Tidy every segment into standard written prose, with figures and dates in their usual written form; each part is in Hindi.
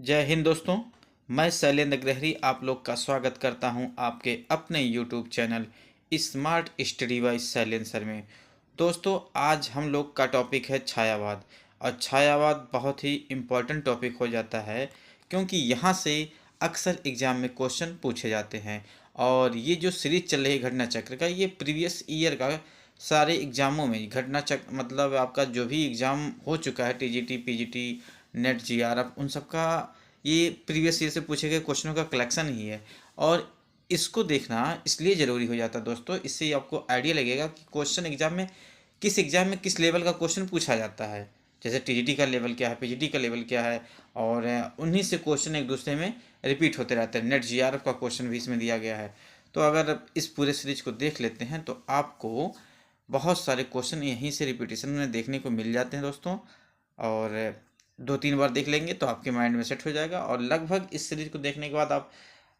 जय हिंद दोस्तों। मैं शैलेंद्र ग्रहरी आप लोग का स्वागत करता हूं आपके अपने YouTube channel smart study bye Shailendra sir में। दोस्तों, आज हम लोग का टॉपिक है छायावाद। और छायावाद बहुत ही इम्पोर्टेंट टॉपिक हो जाता है क्योंकि यहाँ से अक्सर एग्जाम में क्वेश्चन पूछे जाते हैं। और ये जो सीरीज चल रही है घटना चक्र का, ये प्रीवियस ईयर का सारे एग्जामों में घटना चक्र मतलब आपका जो भी एग्ज़ाम हो चुका है, टीजीटी, पीजीटी, नेट, जीआरएफ, उन सब का ये प्रीवियस ईयर से पूछे गए क्वेश्चनों का कलेक्शन ही है। और इसको देखना इसलिए ज़रूरी हो जाता है दोस्तों, इससे आपको आइडिया लगेगा कि क्वेश्चन एग्जाम में किस लेवल का क्वेश्चन पूछा जाता है। जैसे टीजीटी का लेवल क्या है, पीजीटी का लेवल क्या है, और उन्हीं से क्वेश्चन एक दूसरे में रिपीट होते रहते हैं। नेट जीआरएफ का क्वेश्चन भी इसमें दिया गया है। तो अगर इस पूरे सीरीज को देख लेते हैं तो आपको बहुत सारे क्वेश्चन यहीं से रिपीटेशन में देखने को मिल जाते हैं दोस्तों। और 2-3 बार देख लेंगे तो आपके माइंड में सेट हो जाएगा। और लगभग इस सीरीज को देखने के बाद आप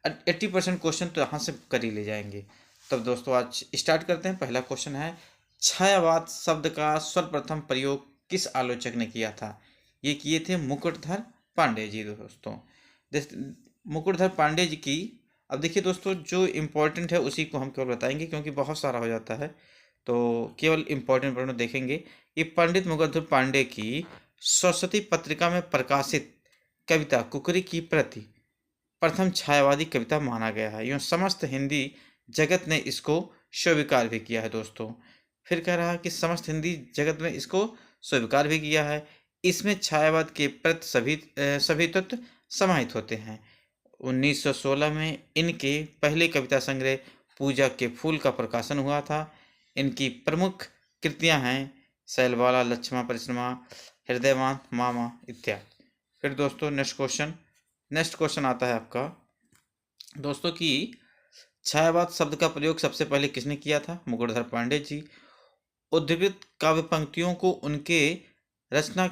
80% क्वेश्चन तो यहाँ से कर ही ले जाएंगे। तब दोस्तों आज स्टार्ट करते हैं। पहला क्वेश्चन है, छायावाद शब्द का सर्वप्रथम प्रयोग किस आलोचक ने किया था? ये किए थे मुकुटधर पांडे जी दोस्तों। मुकुटधर पांडे जी की, अब देखिए दोस्तों, जो इम्पोर्टेंट है उसी को हम केवल बताएंगे क्योंकि बहुत सारा हो जाता है, तो केवल इम्पोर्टेंट पॉइंट देखेंगे। ये पंडित मुकुटधर पांडे की सरस्वती पत्रिका में प्रकाशित कविता कुकरी की प्रति प्रथम छायावादी कविता माना गया है। यूँ समस्त हिंदी जगत ने इसको स्वीकार भी किया है दोस्तों। फिर कह रहा है कि समस्त हिंदी जगत में इसको स्वीकार भी किया है। इसमें छायावाद के प्रति सभी तत्व समाहित होते हैं। 1916 में इनके पहले कविता संग्रह पूजा के फूल का प्रकाशन हुआ था। इनकी प्रमुख कृतियां हैं शैलबाला, लक्ष्मा परिश्रमा, हृदयवान, मामा इत्यादि। फिर दोस्तों नेक्स्ट क्वेश्चन आता है आपका दोस्तों कि छायावाद शब्द का प्रयोग सबसे पहले किसने किया था? मुकुटधर पांडे जी। उद्धृत काव्य पंक्तियों को उनके रचना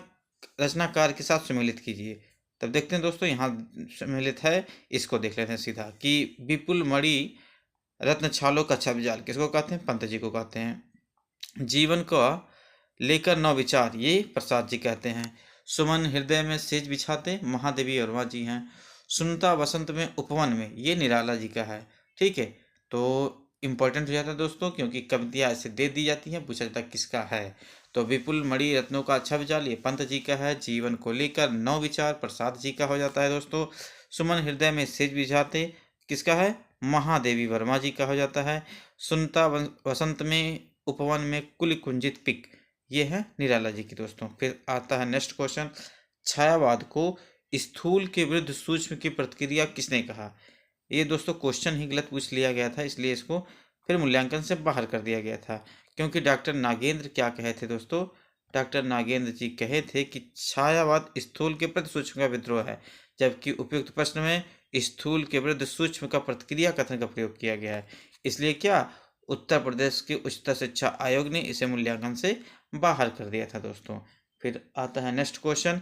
रचनाकार के साथ सम्मिलित कीजिए। तब देखते हैं दोस्तों, यहाँ सम्मिलित है, इसको देख लेते हैं सीधा कि विपुल मणि रत्न छालों का छब जाल किसको कहते हैं? पंत जी को कहते हैं। जीवन का लेकर नौ विचार ये प्रसाद जी कहते हैं। सुमन हृदय में सेज बिछाते महादेवी वर्मा जी हैं। सुनता वसंत में उपवन में ये निराला जी का है। ठीक है, तो इम्पोर्टेंट हो जाता है दोस्तों क्योंकि कविताएं ऐसे दे दी जाती हैं, पूछा जाता है किसका है। तो विपुल मणि रत्नों का छब जाल ये पंत जी का है। जीवन को लेकर नौ विचार प्रसाद जी का हो जाता है दोस्तों। सुमन हृदय में सेज बिछाते किसका है? महादेवी वर्मा जी का हो जाता है। सुनता वसंत में उपवन में कुल कुंजित पिक ये है निराला जी की दोस्तों। फिर आता है नेक्स्ट क्वेश्चन, छायावाद को स्थूल के विरुद्ध सूक्ष्म की प्रतिक्रिया किसने कहा? ये दोस्तों क्वेश्चन ही गलत पूछ लिया गया था, इसलिए इसको फिर मूल्यांकन से बाहर कर दिया गया था। क्योंकि डॉक्टर नागेंद्र क्या कहे थे दोस्तों? डॉक्टर नागेंद्र जी कहे थे कि छायावाद स्थूल के प्रति सूक्ष्म का विद्रोह है, जबकि उपयुक्त प्रश्न में स्थूल के विरुद्ध सूक्ष्म का प्रतिक्रिया कथन का प्रयोग किया गया है। इसलिए क्या उत्तर प्रदेश के उच्चतर शिक्षा आयोग ने इसे मूल्यांकन से बाहर कर दिया था दोस्तों। फिर आता है नेक्स्ट क्वेश्चन,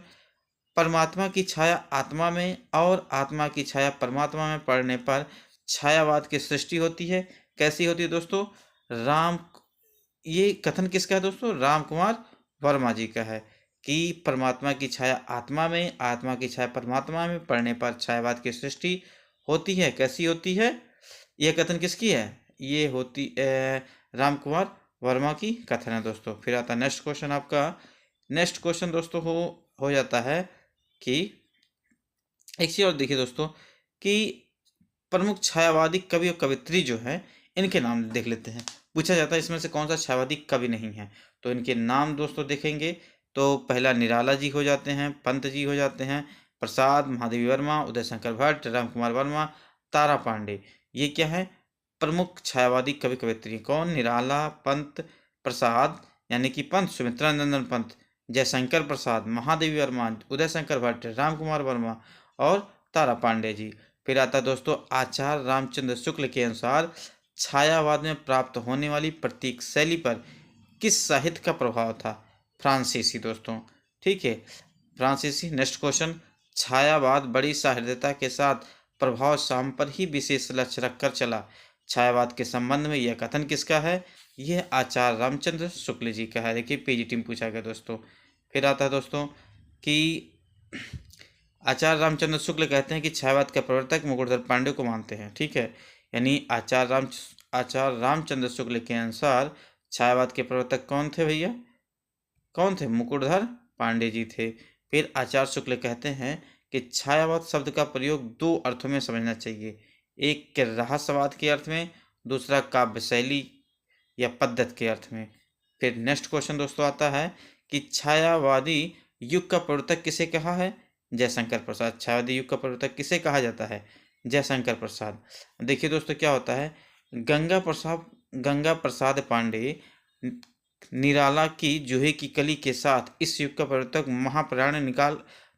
परमात्मा की छाया आत्मा में और आत्मा की छाया परमात्मा में पड़ने पर छायावाद की सृष्टि होती है। कैसी होती है दोस्तों? राम, ये कथन किसका है दोस्तों? राम कुमार वर्मा जी का है कि परमात्मा की छाया आत्मा में, आत्मा की छाया परमात्मा में पड़ने पर छायावाद की सृष्टि होती है। कैसी होती है? यह कथन किसकी है? ये होती राम कुमार वर्मा की कथन है दोस्तों। फिर आता है नेक्स्ट क्वेश्चन आपका। नेक्स्ट क्वेश्चन दोस्तों हो जाता है कि एक चीज और देखिए दोस्तों कि प्रमुख छायावादी कवि और कवित्री जो हैं इनके नाम देख लेते हैं। पूछा जाता है इसमें से कौन सा छायावादी कवि नहीं है, तो इनके नाम दोस्तों देखेंगे तो पहला निराला जी हो जाते हैं, पंत जी हो जाते हैं, प्रसाद, महादेवी वर्मा, उदय शंकर भट्ट, राम कुमार वर्मा, तारा पांडे। ये क्या है? प्रमुख छायावादी कवि कवित्री। कौन? निराला, पंत, प्रसाद यानी कि पंत सुमित्रा नंदन पंत, जयशंकर प्रसाद, महादेवी वर्मा, उदय शंकर भट्ट, राम कुमार वर्मा और तारा पांडे जी। फिर आता दोस्तों आचार्य रामचंद्र शुक्ल के अनुसार छायावाद में प्राप्त होने वाली प्रतीक शैली पर किस साहित्य का प्रभाव था? फ्रांसीसी दोस्तों। ठीक है, फ्रांसीसी। नेक्स्ट क्वेश्चन, छायावाद बड़ी सहृदयता के साथ प्रभाव शाम पर ही विशेष लक्ष्य रखकर चला। छायावाद के संबंध में यह कथन किसका है? यह आचार्य रामचंद्र शुक्ल जी का है। देखिए पीजीटी में पूछा गया दोस्तों। फिर आता है दोस्तों कि आचार्य रामचंद्र शुक्ल कहते हैं कि छायावाद का प्रवर्तक मुकुटधर पांडे को मानते हैं। ठीक है, यानी आचार्य रामचंद्र शुक्ल के अनुसार छायावाद के प्रवर्तक कौन थे भैया? कौन थे? मुकुटधर पांडे जी थे। फिर आचार्य शुक्ल कहते हैं कि छायावाद शब्द का प्रयोग दो अर्थों में समझना चाहिए, एक के रहस्यवाद के अर्थ में, दूसरा काव्य शैली या पद्धति के अर्थ में। फिर नेक्स्ट क्वेश्चन दोस्तों आता है कि छायावादी युग का प्रवर्तक किसे कहा है? जयशंकर प्रसाद। छायावादी युग का प्रवर्तक किसे कहा जाता है? जयशंकर प्रसाद। देखिए दोस्तों क्या होता है, गंगा प्रसाद पांडे निराला की जूहे की कली के साथ इस युग का प्रवर्तक महाप्राण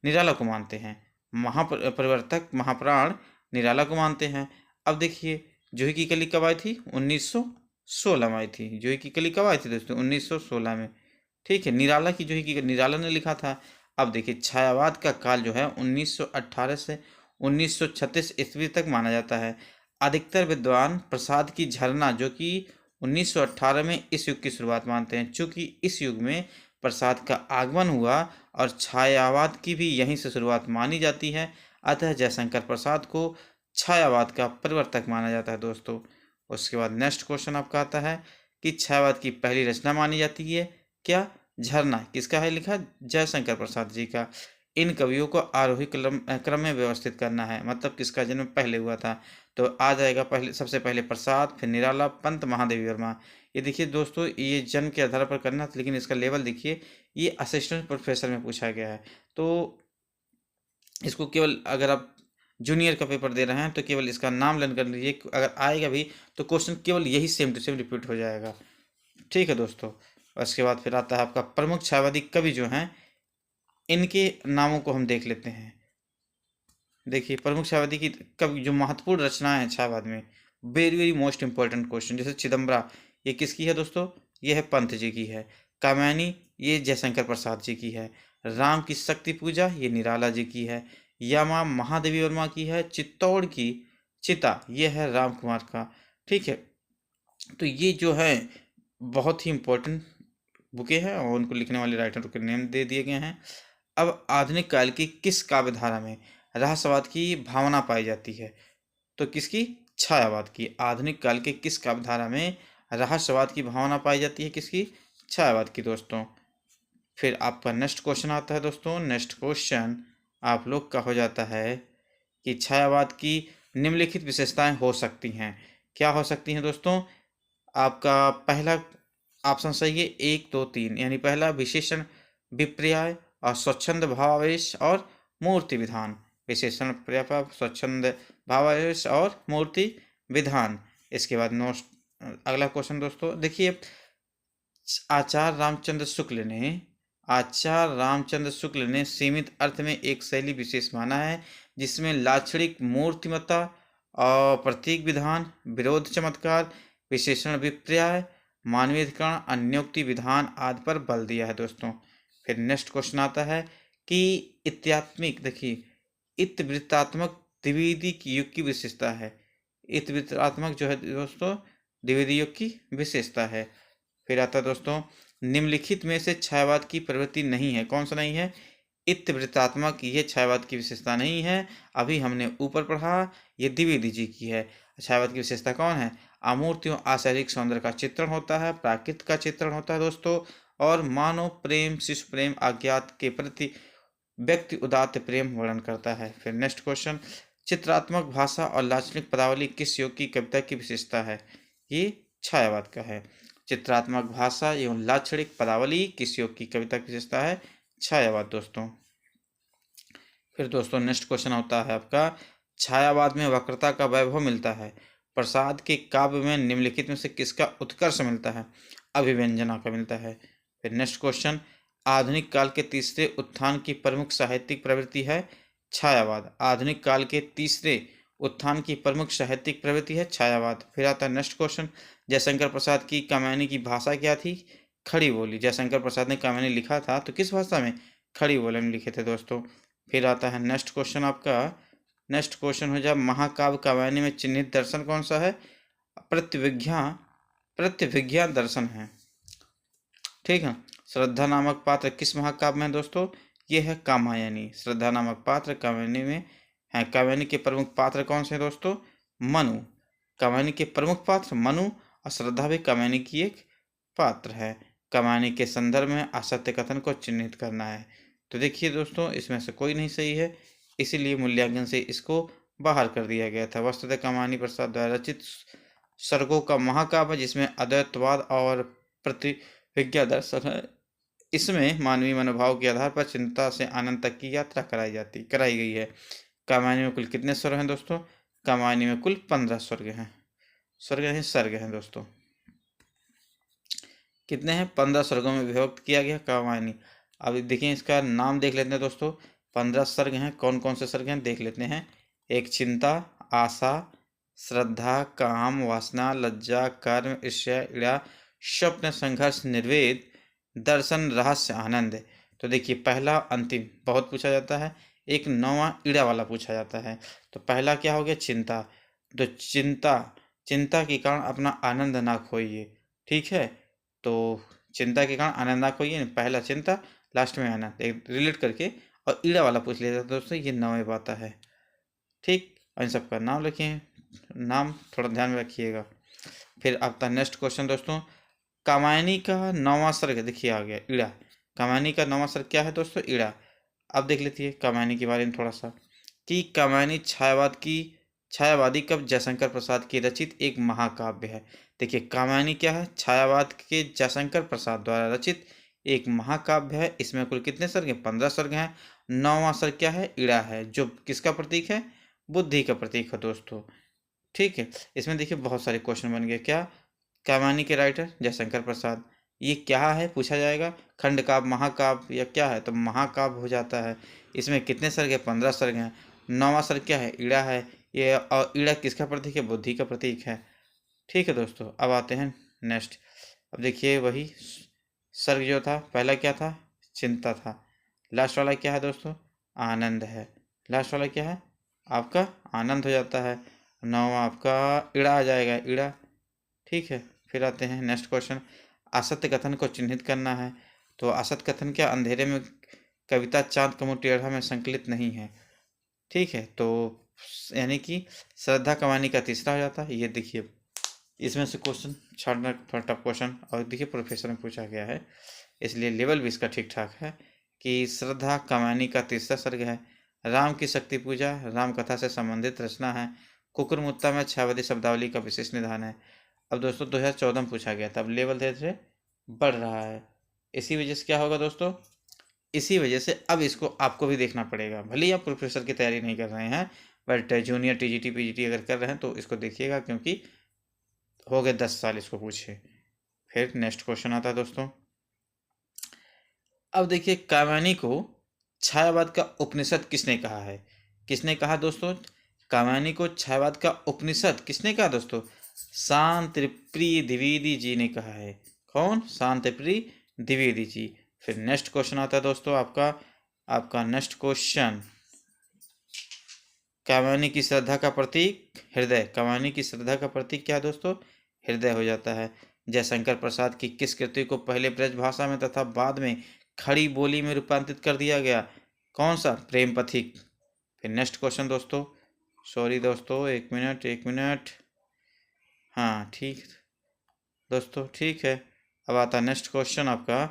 निराला को मानते हैं। महाप्रवर्तक महाप्राण निराला को मानते हैं। अब देखिए जूहे की कली कब आई थी? 1916 में आई थी। जूहे की कली कब आई थी दोस्तों? 1916 में। ठीक है, निराला की जूहे की निराला ने लिखा था। अब देखिए छायावाद का काल जो है 1918 से 1936 ईस्वी तक माना जाता है। अधिकतर विद्वान प्रसाद की झरना जो कि 1918 में इस युग की शुरुआत मानते हैं, चूंकि इस युग में प्रसाद का आगमन हुआ और छायावाद की भी यहीं से शुरुआत मानी जाती है, अतः जयशंकर प्रसाद को छायावाद का प्रवर्तक माना जाता है दोस्तों। उसके बाद नेक्स्ट क्वेश्चन आपका आता है कि छायावाद की पहली रचना मानी जाती है क्या? झरना। किसका है लिखा? जयशंकर प्रसाद जी का। इन कवियों को आरोही क्रम में व्यवस्थित करना है, मतलब किसका जन्म पहले हुआ था, तो आ जाएगा पहले, सबसे पहले प्रसाद, फिर निराला, पंत, महादेवी वर्मा। ये देखिए दोस्तों ये जन्म के आधार पर करना था, लेकिन इसका लेवल देखिए, ये असिस्टेंट प्रोफेसर में पूछा गया है। तो इसको केवल अगर आप जूनियर का पेपर दे रहे हैं तो केवल इसका नाम लर्न कर लीजिए, अगर आएगा भी तो क्वेश्चन केवल यही सेम टू सेम रिपीट हो जाएगा। ठीक है दोस्तों। उसके बाद फिर आता है आपका प्रमुख छायावादी कवि जो हैं, इनके नामों को हम देख लेते हैं। देखिए प्रमुख छायावादी की कवि जो महत्वपूर्ण रचनाएं हैं छायावाद में, very very most important question. जैसे चिदम्बरा, ये किसकी है दोस्तों? ये है पंत जी की है। कामयानी, ये जयशंकर प्रसाद जी की है। राम की शक्ति पूजा, ये निराला जी की है। यामा महादेवी वर्मा की है। चित्तौड़ की चिता, ये है राम कुमार का। ठीक है, तो ये जो है बहुत ही इम्पोर्टेंट बुकें हैं और उनको लिखने वाले राइटर के नेम दे दिए गए हैं। अब आधुनिक काल की किस काव्य धारा में रहस्यवाद की भावना पाई जाती है? तो किसकी? छायावाद की। आधुनिक काल के किस काव्य धारा में रहस्यवाद की भावना पाई जाती है? किसकी? छायावाद की दोस्तों। फिर आपका नेक्स्ट क्वेश्चन आता है दोस्तों। नेक्स्ट क्वेश्चन आप लोग का हो जाता है कि छायावाद की निम्नलिखित विशेषताएं हो सकती हैं। क्या हो सकती हैं दोस्तों? आपका पहला ऑप्शन सही है 1, 2, 3, यानी पहला विशेषण विपर्य और स्वच्छंद भावावेश और मूर्ति विधान। विशेषण पर्याय, स्वच्छंद भावावेश और मूर्ति विधान। इसके बाद नोट अगला क्वेश्चन दोस्तों देखिए, आचार्य रामचंद्र शुक्ल ने सीमित अर्थ में एक शैली विशेष माना है जिसमें लाक्षणिक मूर्तिमत्ता और प्रतीक विधान, विरोध चमत्कार, विशेषण विपर्य, मानवीयकरण, अन्योक्ति विधान आदि पर बल दिया है दोस्तों। फिर नेक्स्ट क्वेश्चन आता है कि इत्यात्मिक, देखिए इतवृत्तात्मक द्विवेदी की युग की विशेषता है। इतवृत्तात्मक जो है दोस्तों द्विवेदी युग की विशेषता है। फिर आता है दोस्तों निम्नलिखित में से छायावाद की प्रवृत्ति नहीं है। कौन सा नहीं है? इतवृत्तात्मक, ये छायावाद की विशेषता नहीं है। अभी हमने ऊपर पढ़ा, ये द्विवेदी जी की है। छायावाद की विशेषता कौन है? अमूर्तियों अशारीरिक सौंदर्य का चित्रण होता है, प्राकृत का चित्रण होता है दोस्तों, और मानव प्रेम, शिशु प्रेम, अज्ञात के प्रति व्यक्ति उदात्त प्रेम वर्णन करता है। फिर नेक्स्ट क्वेश्चन, चित्रात्मक भाषा और लाक्षणिक पदावली किस युग की कविता की विशेषता है? ये छायावाद का है। चित्रात्मक भाषा एवं लाक्षणिक पदावली किस युग की कविता की विशेषता है? छायावाद दोस्तों। फिर दोस्तों नेक्स्ट क्वेश्चन होता है आपका, छायावाद में वक्रता का वैभव मिलता है। प्रसाद के काव्य में निम्नलिखित में से किसका उत्कर्ष मिलता है? अभिव्यंजना का मिलता है। फिर नेक्स्ट क्वेश्चन, आधुनिक काल के तीसरे उत्थान की प्रमुख साहित्यिक प्रवृत्ति है छायावाद। आधुनिक काल के तीसरे उत्थान की प्रमुख साहित्यिक प्रवृत्ति है छायावाद। फिर आता है नेक्स्ट क्वेश्चन, जयशंकर प्रसाद की कामयानी की भाषा क्या थी? खड़ी बोली। जयशंकर प्रसाद ने कामयानी लिखा था तो किस भाषा में? खड़ी बोली में लिखे थे दोस्तों। फिर आता है नेक्स्ट क्वेश्चन आपका, नेक्स्ट क्वेश्चन हो जाए महाकाव्य कामयानी में चिन्हित दर्शन कौन सा है? प्रतिविज्ञा दर्शन है। ठीक है। श्रद्धा नामक पात्र किस महाकाव्य में दोस्तों? ये है कामायनी। श्रद्धा नामक पात्र कामायनी में है। कामायनी के प्रमुख पात्र कौन से हैं दोस्तों? मनु। कामायनी के प्रमुख पात्र मनु और श्रद्धा भी कामायनी की एक पात्र है। कामायनी के संदर्भ में असत्य कथन को चिन्हित करना है। तो देखिए दोस्तों, इसमें से कोई नहीं सही है, इसीलिए मूल्यांकन से इसको बाहर कर दिया गया था। वस्तुतः कामायनी प्रसाद द्वारा रचित सर्गों का महाकाव्य है, जिसमें अद्वैतवाद और प्रतिविज्ञा दर्शन है। इसमें मानवीय मनोभाव के आधार पर चिंता से आनंद तक की यात्रा कराई गई है। कामायनी में कुल कितने स्वर्ग हैं दोस्तों? कामायनी में कुल 15 स्वर्ग हैं। सर्ग हैं दोस्तों। कितने हैं? 15 स्वर्गों में विभक्त किया गया कामायनी। अब देखिए, इसका नाम देख लेते हैं दोस्तों। 15 सर्ग हैं। कौन कौन से सर्ग हैं देख लेते हैं। एक चिंता, आशा, श्रद्धा, काम, वासना, लज्जा, कर्म, ईर्ष्या, ईड़ा, स्वप्न, संघर्ष, निर्वेद, दर्शन, रहस्य, आनंद। तो देखिए, पहला अंतिम बहुत पूछा जाता है। एक नौवां ईड़ा वाला पूछा जाता है। तो पहला क्या हो गया? चिंता। तो चिंता के कारण अपना आनंद ना खोइए। ठीक है, तो चिंता के कारण आनंद ना खोइए, पहला चिंता, लास्ट में आनंद, एक रिलेट करके और ईड़ा वाला पूछ लिया जाता है दोस्तों। ये 9वें पाता है। ठीक, और इन सबका नाम लिखिए, नाम थोड़ा ध्यान में रखिएगा। फिर आपका नेक्स्ट क्वेश्चन दोस्तों, कामायनी का 9वां सर्ग देखिए आ गया ईड़ा। कामायनी का 9वां सर्ग क्या है दोस्तों? ईड़ा। अब देख लेती है कामायनी के बारे में थोड़ा सा, कि कामायनी छायावादी कवि जयशंकर प्रसाद की रचित एक महाकाव्य है। देखिए, कामायनी क्या है? छायावाद के जयशंकर प्रसाद द्वारा रचित एक महाकाव्य है। इसमें कुल कितने सर्ग हैं? 15 सर्ग हैं। 9वां सर्ग क्या है? ईड़ा है, जो किसका प्रतीक है? बुद्धि का प्रतीक है दोस्तों। ठीक है, इसमें देखिए बहुत सारे क्वेश्चन बन गए। क्या? कामायनी के राइटर जयशंकर प्रसाद। ये क्या है पूछा जाएगा? खंड काव्य, महाकाव्य या क्या है? तो महाकाव्य हो जाता है। इसमें कितने सर्ग है? 15 सर्ग हैं। 9वां सर्ग क्या है? ईड़ा है। ये और ईड़ा किसका प्रतीक है? बुद्धि का प्रतीक है। ठीक है दोस्तों, अब आते हैं नेक्स्ट। अब देखिए, वही सर्ग जो था, पहला क्या था? चिंता था। लास्ट वाला क्या है दोस्तों? आनंद है। लास्ट वाला क्या है? आपका आनंद हो जाता है। 9वां आपका ईड़ा आ जाएगा, ईड़ा। ठीक है, फिर आते हैं नेक्स्ट क्वेश्चन। असत्य कथन को चिन्हित करना है। तो असत्य कथन क्या? अंधेरे में कविता चाँद का मुँह टेढ़ा में संकलित नहीं है। ठीक है, तो यानी कि श्रद्धा कामायनी का तीसरा हो जाता है। ये देखिए, इसमें से क्वेश्चन छाड़ना थोड़ा टफ क्वेश्चन, और देखिए प्रोफेसर में पूछा गया है, इसलिए लेवल भी इसका ठीक ठाक है। कि श्रद्धा कामायनी का तीसरा सर्ग है। राम की शक्ति पूजा राम कथा से संबंधित रचना है। कुकुरमुत्ता में छायावादी शब्दावली का विशेष निधान है। अब दोस्तों 2014 में पूछा गया था। अब लेवल धीरे धीरे बढ़ रहा है। इसी वजह से क्या होगा दोस्तों? इसी वजह से अब इसको आपको भी देखना पड़ेगा। भले ही आप प्रोफेसर की तैयारी नहीं कर रहे हैं, बट जूनियर टीजीटी पीजीटी अगर कर रहे हैं तो इसको देखिएगा, क्योंकि हो गए 10 साल इसको पूछे। फिर नेक्स्ट क्वेश्चन आता है दोस्तों। अब देखिए, कामायनी को छायावाद का उपनिषद किसने कहा है? किसने कहा दोस्तों? कामायनी को छायावाद का उपनिषद किसने कहा दोस्तों? शांतिप्रिय द्विवेदी जी ने कहा है। कौन? शांतिप्रिय द्विवेदी जी। फिर नेक्स्ट क्वेश्चन आता है दोस्तों आपका नेक्स्ट क्वेश्चन, कामायनी की श्रद्धा का प्रतीक हृदय। कामायनी की श्रद्धा का प्रतीक क्या है दोस्तों? हृदय हो जाता है। जयशंकर प्रसाद की किस कृति को पहले ब्रज भाषा में तथा बाद में खड़ी बोली में रूपांतरित कर दिया गया? कौन सा? प्रेम पथिक। फिर नेक्स्ट क्वेश्चन दोस्तों, सॉरी दोस्तों, एक मिनट। हाँ ठीक दोस्तों, ठीक है। अब आता नेक्स्ट क्वेश्चन आपका,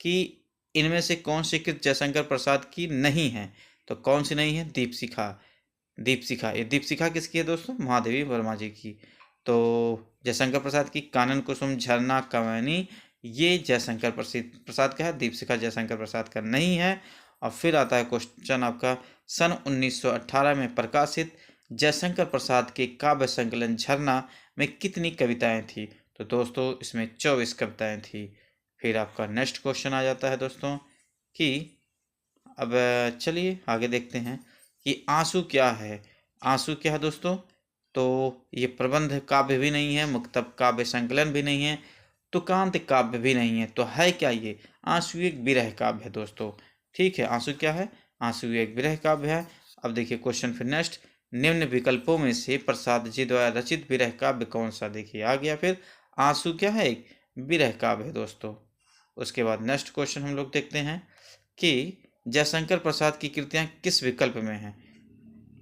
कि इनमें से कौन सी कृति जयशंकर प्रसाद की नहीं है? तो कौन सी नहीं है? दीपशिखा। ये दीपशिखा किसकी है दोस्तों? महादेवी वर्मा जी की। तो जयशंकर प्रसाद की कानन कुसुम झरना कामायनी, ये जयशंकर प्रसाद का है। दीपशिखा जयशंकर प्रसाद का नहीं है। और फिर आता है क्वेश्चन आपका, सन 1918 में प्रकाशित जयशंकर प्रसाद के काव्य संकलन झरना में कितनी कविताएं थी? तो दोस्तों इसमें 24 कविताएं थी। फिर आपका नेक्स्ट क्वेश्चन आ जाता है दोस्तों, कि अब चलिए आगे देखते हैं कि आंसू क्या है। आंसू क्या है दोस्तों? तो ये प्रबंध काव्य भी नहीं है, मुक्तब काव्य संकलन भी नहीं है, तुकांत काव्य भी नहीं है। तो है क्या ये? आंसू एक विरह काव्य है दोस्तों। ठीक है, आंसू क्या है? आंसू एक विरह काव्य है। अब देखिए क्वेश्चन फिर नेक्स्ट, निम्न विकल्पों में से प्रसाद जी द्वारा रचित विरह काव्य कौन सा? देखिए आ गया। फिर आंसू क्या है? एक विरह काव्य है दोस्तों। उसके बाद नेक्स्ट क्वेश्चन हम लोग देखते हैं, कि जयशंकर प्रसाद की कृतियां किस विकल्प में हैं?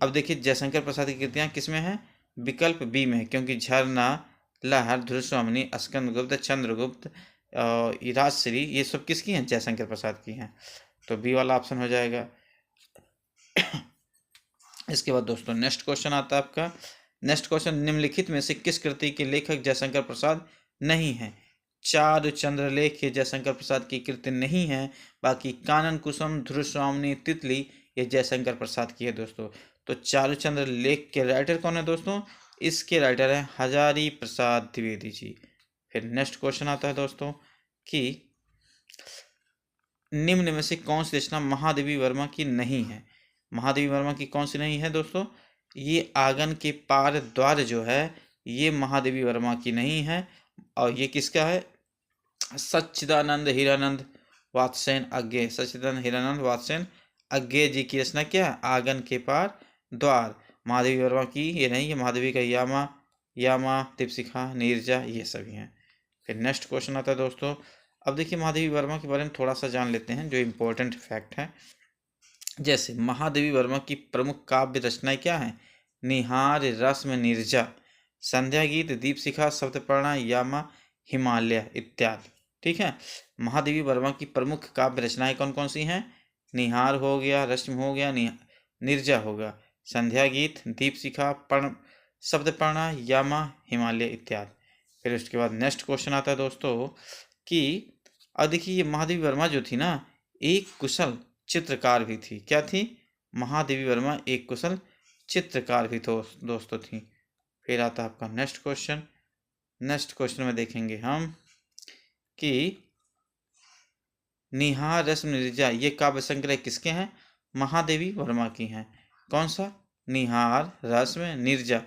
अब देखिए, जयशंकर प्रसाद की कृतियां किस में हैं? विकल्प बी में है, क्योंकि झरना, लहर, ध्रुवस्वामिनी, स्कंदगुप्त, चंद्रगुप्त, राजश्री, ये सब किसकी हैं? जयशंकर प्रसाद की हैं। तो बी वाला ऑप्शन हो जाएगा। इसके बाद दोस्तों नेक्स्ट क्वेश्चन आता है आपका। नेक्स्ट क्वेश्चन, निम्नलिखित में से किस कृति के लेखक जयशंकर प्रसाद नहीं है? चारु चंद्रलेख ये जयशंकर प्रसाद की कृति नहीं है। बाकी कानन कुसुम, ध्रुवस्वामिनी, तितली ये जयशंकर प्रसाद की है दोस्तों। तो चारु चंद्रलेख के राइटर कौन है दोस्तों? इसके राइटर हैं हजारी प्रसाद द्विवेदी जी। फिर नेक्स्ट क्वेश्चन आता है दोस्तों कि निम्न में से कौन सी रचना महादेवी वर्मा की नहीं है? महादेवी वर्मा की कौन सी नहीं है दोस्तों? ये आंगन के पार द्वार जो है ये महादेवी वर्मा की नहीं है। और ये किसका है? सच्चिदानंद हीरानंद वात्स्यन अज्ञे, सच्चिदानंद हीरानंद वात्स्यन अज्ञे जी की रचना क्या है? आंगन के पार द्वार। महादेवी वर्मा की ये नहीं है। महादेवी का यामा, दीपशिखा, नीरजा ये सभी हैं। फिर नेक्स्ट क्वेश्चन आता है दोस्तों। अब देखिए, महादेवी वर्मा के बारे में थोड़ा सा जान लेते हैं जो इम्पोर्टेंट फैक्ट है। जैसे महादेवी वर्मा की प्रमुख काव्य रचनाएं क्या हैं? निहार, रश्म, नीरजा, संध्या गीत, दीपशिखा, सप्तपर्णा, यामा, हिमालय इत्यादि। ठीक है। महादेवी वर्मा की प्रमुख काव्य रचनाएं कौन कौन सी हैं? निहार हो गया, रश्म हो गया, नीरजा होगा, संध्या गीत, दीपशिखा, सप्तपर्णा, यामा, हिमालय इत्यादि। फिर उसके बाद नेक्स्ट क्वेश्चन आता है दोस्तों कि अब देखिए, ये महादेवी वर्मा जो थी ना, एक कुशल चित्रकार भी थी। क्या थी? महादेवी वर्मा एक कुशल चित्रकार भी तो दोस्तों थी। फिर आता है आपका नेक्स्ट क्वेश्चन। नेक्स्ट क्वेश्चन में देखेंगे हम कि निहार, रश्मि, नीरजा ये काव्य संग्रह किसके हैं? महादेवी वर्मा की हैं। कौन सा? निहार, रश्मि, नीरजा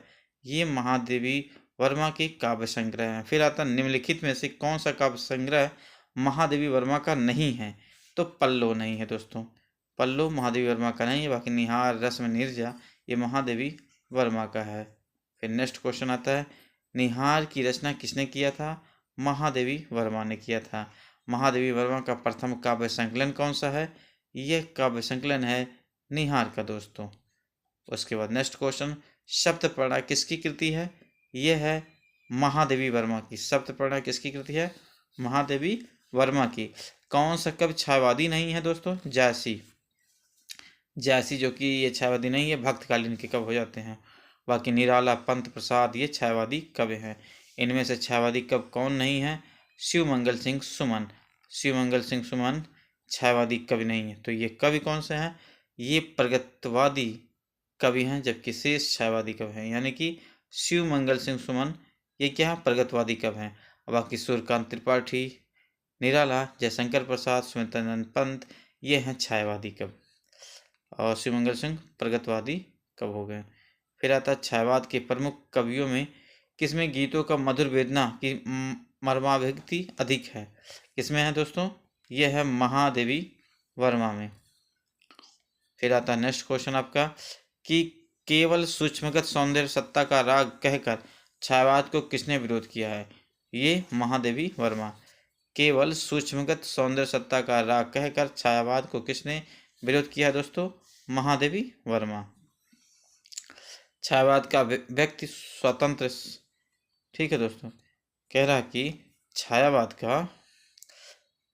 ये महादेवी वर्मा की काव्य संग्रह हैं। फिर आता निम्नलिखित में से कौन सा काव्य संग्रह महादेवी वर्मा का नहीं है? तो पल्लो नहीं है दोस्तों। पल्लो महादेवी वर्मा का नहीं है। बाकी निहार, रश्मि, नीरजा ये महादेवी वर्मा का है। फिर नेक्स्ट क्वेश्चन आता है, निहार की रचना किसने किया था? महादेवी वर्मा ने किया था। महादेवी वर्मा का प्रथम काव्य संकलन कौन सा है? यह काव्य संकलन है निहार का दोस्तों। उसके बाद नेक्स्ट क्वेश्चन, सप्तपर्णा किसकी कृति है? यह है महादेवी वर्मा की। सप्तपर्णा किसकी कृति है? महादेवी वर्मा की। कौन सा कवि छायावादी नहीं है दोस्तों? जायसी। जायसी जो कि ये छायावादी नहीं है, भक्तकालीन के कवि हो जाते हैं। बाकी निराला, पंत प्रसाद ये छायावादी कवि हैं। इनमें से छायावादी कवि कौन नहीं है? शिवमंगल सिंह सुमन। शिवमंगल सिंह सुमन छायावादी कवि नहीं है। तो ये कवि कौन से हैं? ये प्रगतवादी कवि हैं, जबकि शेष छायावादी कवि हैं। यानी कि शिवमंगल सिंह सुमन ये क्या है? प्रगतवादी कवि हैं। बाकी सूर्यकांत त्रिपाठी, निराला, जयशंकर प्रसाद, सुमित्रानंद पंत ये हैं छायावादी कवि, और शिवमंगल सिंह प्रगतवादी कवि हो गए। फिर आता है छायावाद के प्रमुख कवियों में किसमें गीतों का मधुर वेदना की मर्माभिव्यक्ति अधिक है? किसमें है दोस्तों? यह है महादेवी वर्मा में। फिर आता है नेक्स्ट क्वेश्चन आपका कि केवल सूक्ष्मगत सौंदर्य सत्ता का राग कहकर छायावाद को किसने विरोध किया है? ये महादेवी वर्मा। केवल सूक्ष्मगत सौंदर्य सत्ता का राग कहकर छायावाद को किसने विरोध किया दोस्तों? महादेवी वर्मा। छायावाद का व्यक्ति स्वतंत्र, ठीक है दोस्तों, कह रहा कि छायावाद का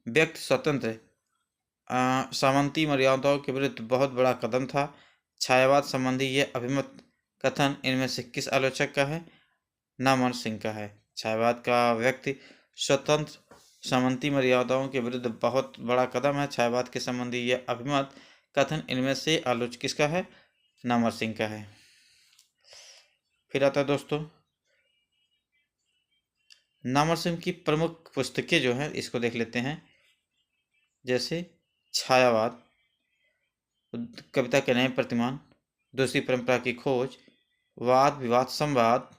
व्यक्ति स्वतंत्र सामंती मर्यादाओं के विरुद्ध बहुत बड़ा कदम था। छायावाद संबंधी यह अभिमत कथन इनमें से किस आलोचक का है? नामवर सिंह का है। छायावाद का व्यक्ति स्वतंत्र सामंती मर्यादाओं के विरुद्ध बहुत बड़ा कदम है। छायावाद के संबंधी यह अभिमत कथन इनमें से आलोचक किसका है? नामवर सिंह का है। फिर आता है दोस्तों नामवर सिंह की प्रमुख पुस्तकें जो हैं इसको देख लेते हैं। जैसे छायावाद, कविता के नए प्रतिमान, दूसरी परंपरा की खोज, वाद विवाद संवाद,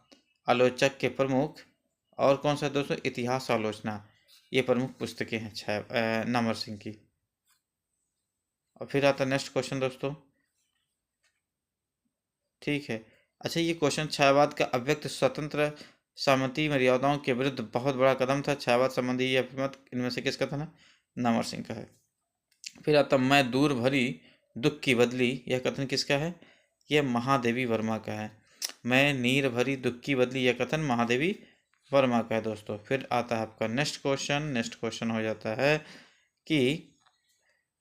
आलोचक के प्रमुख, और कौन सा दोस्तों? इतिहास आलोचना। ये प्रमुख पुस्तकें हैं नामवर सिंह की। और फिर आता नेक्स्ट क्वेश्चन दोस्तों, ठीक है। अच्छा, ये क्वेश्चन छायावाद का अव्यक्त स्वतंत्र सामंती मर्यादाओं के विरुद्ध बहुत बड़ा कदम था। छायावाद संबंधी ये अभिमत इनमें से किसका था? नामवर सिंह का है। फिर आता मैं दूर भरी दुख की बदली, यह कथन किसका है? यह महादेवी वर्मा का है। मैं नीर भरी दुख की बदली, यह कथन महादेवी वर्मा का है दोस्तों। फिर आता है आपका नेक्स्ट क्वेश्चन। नेक्स्ट क्वेश्चन हो जाता है कि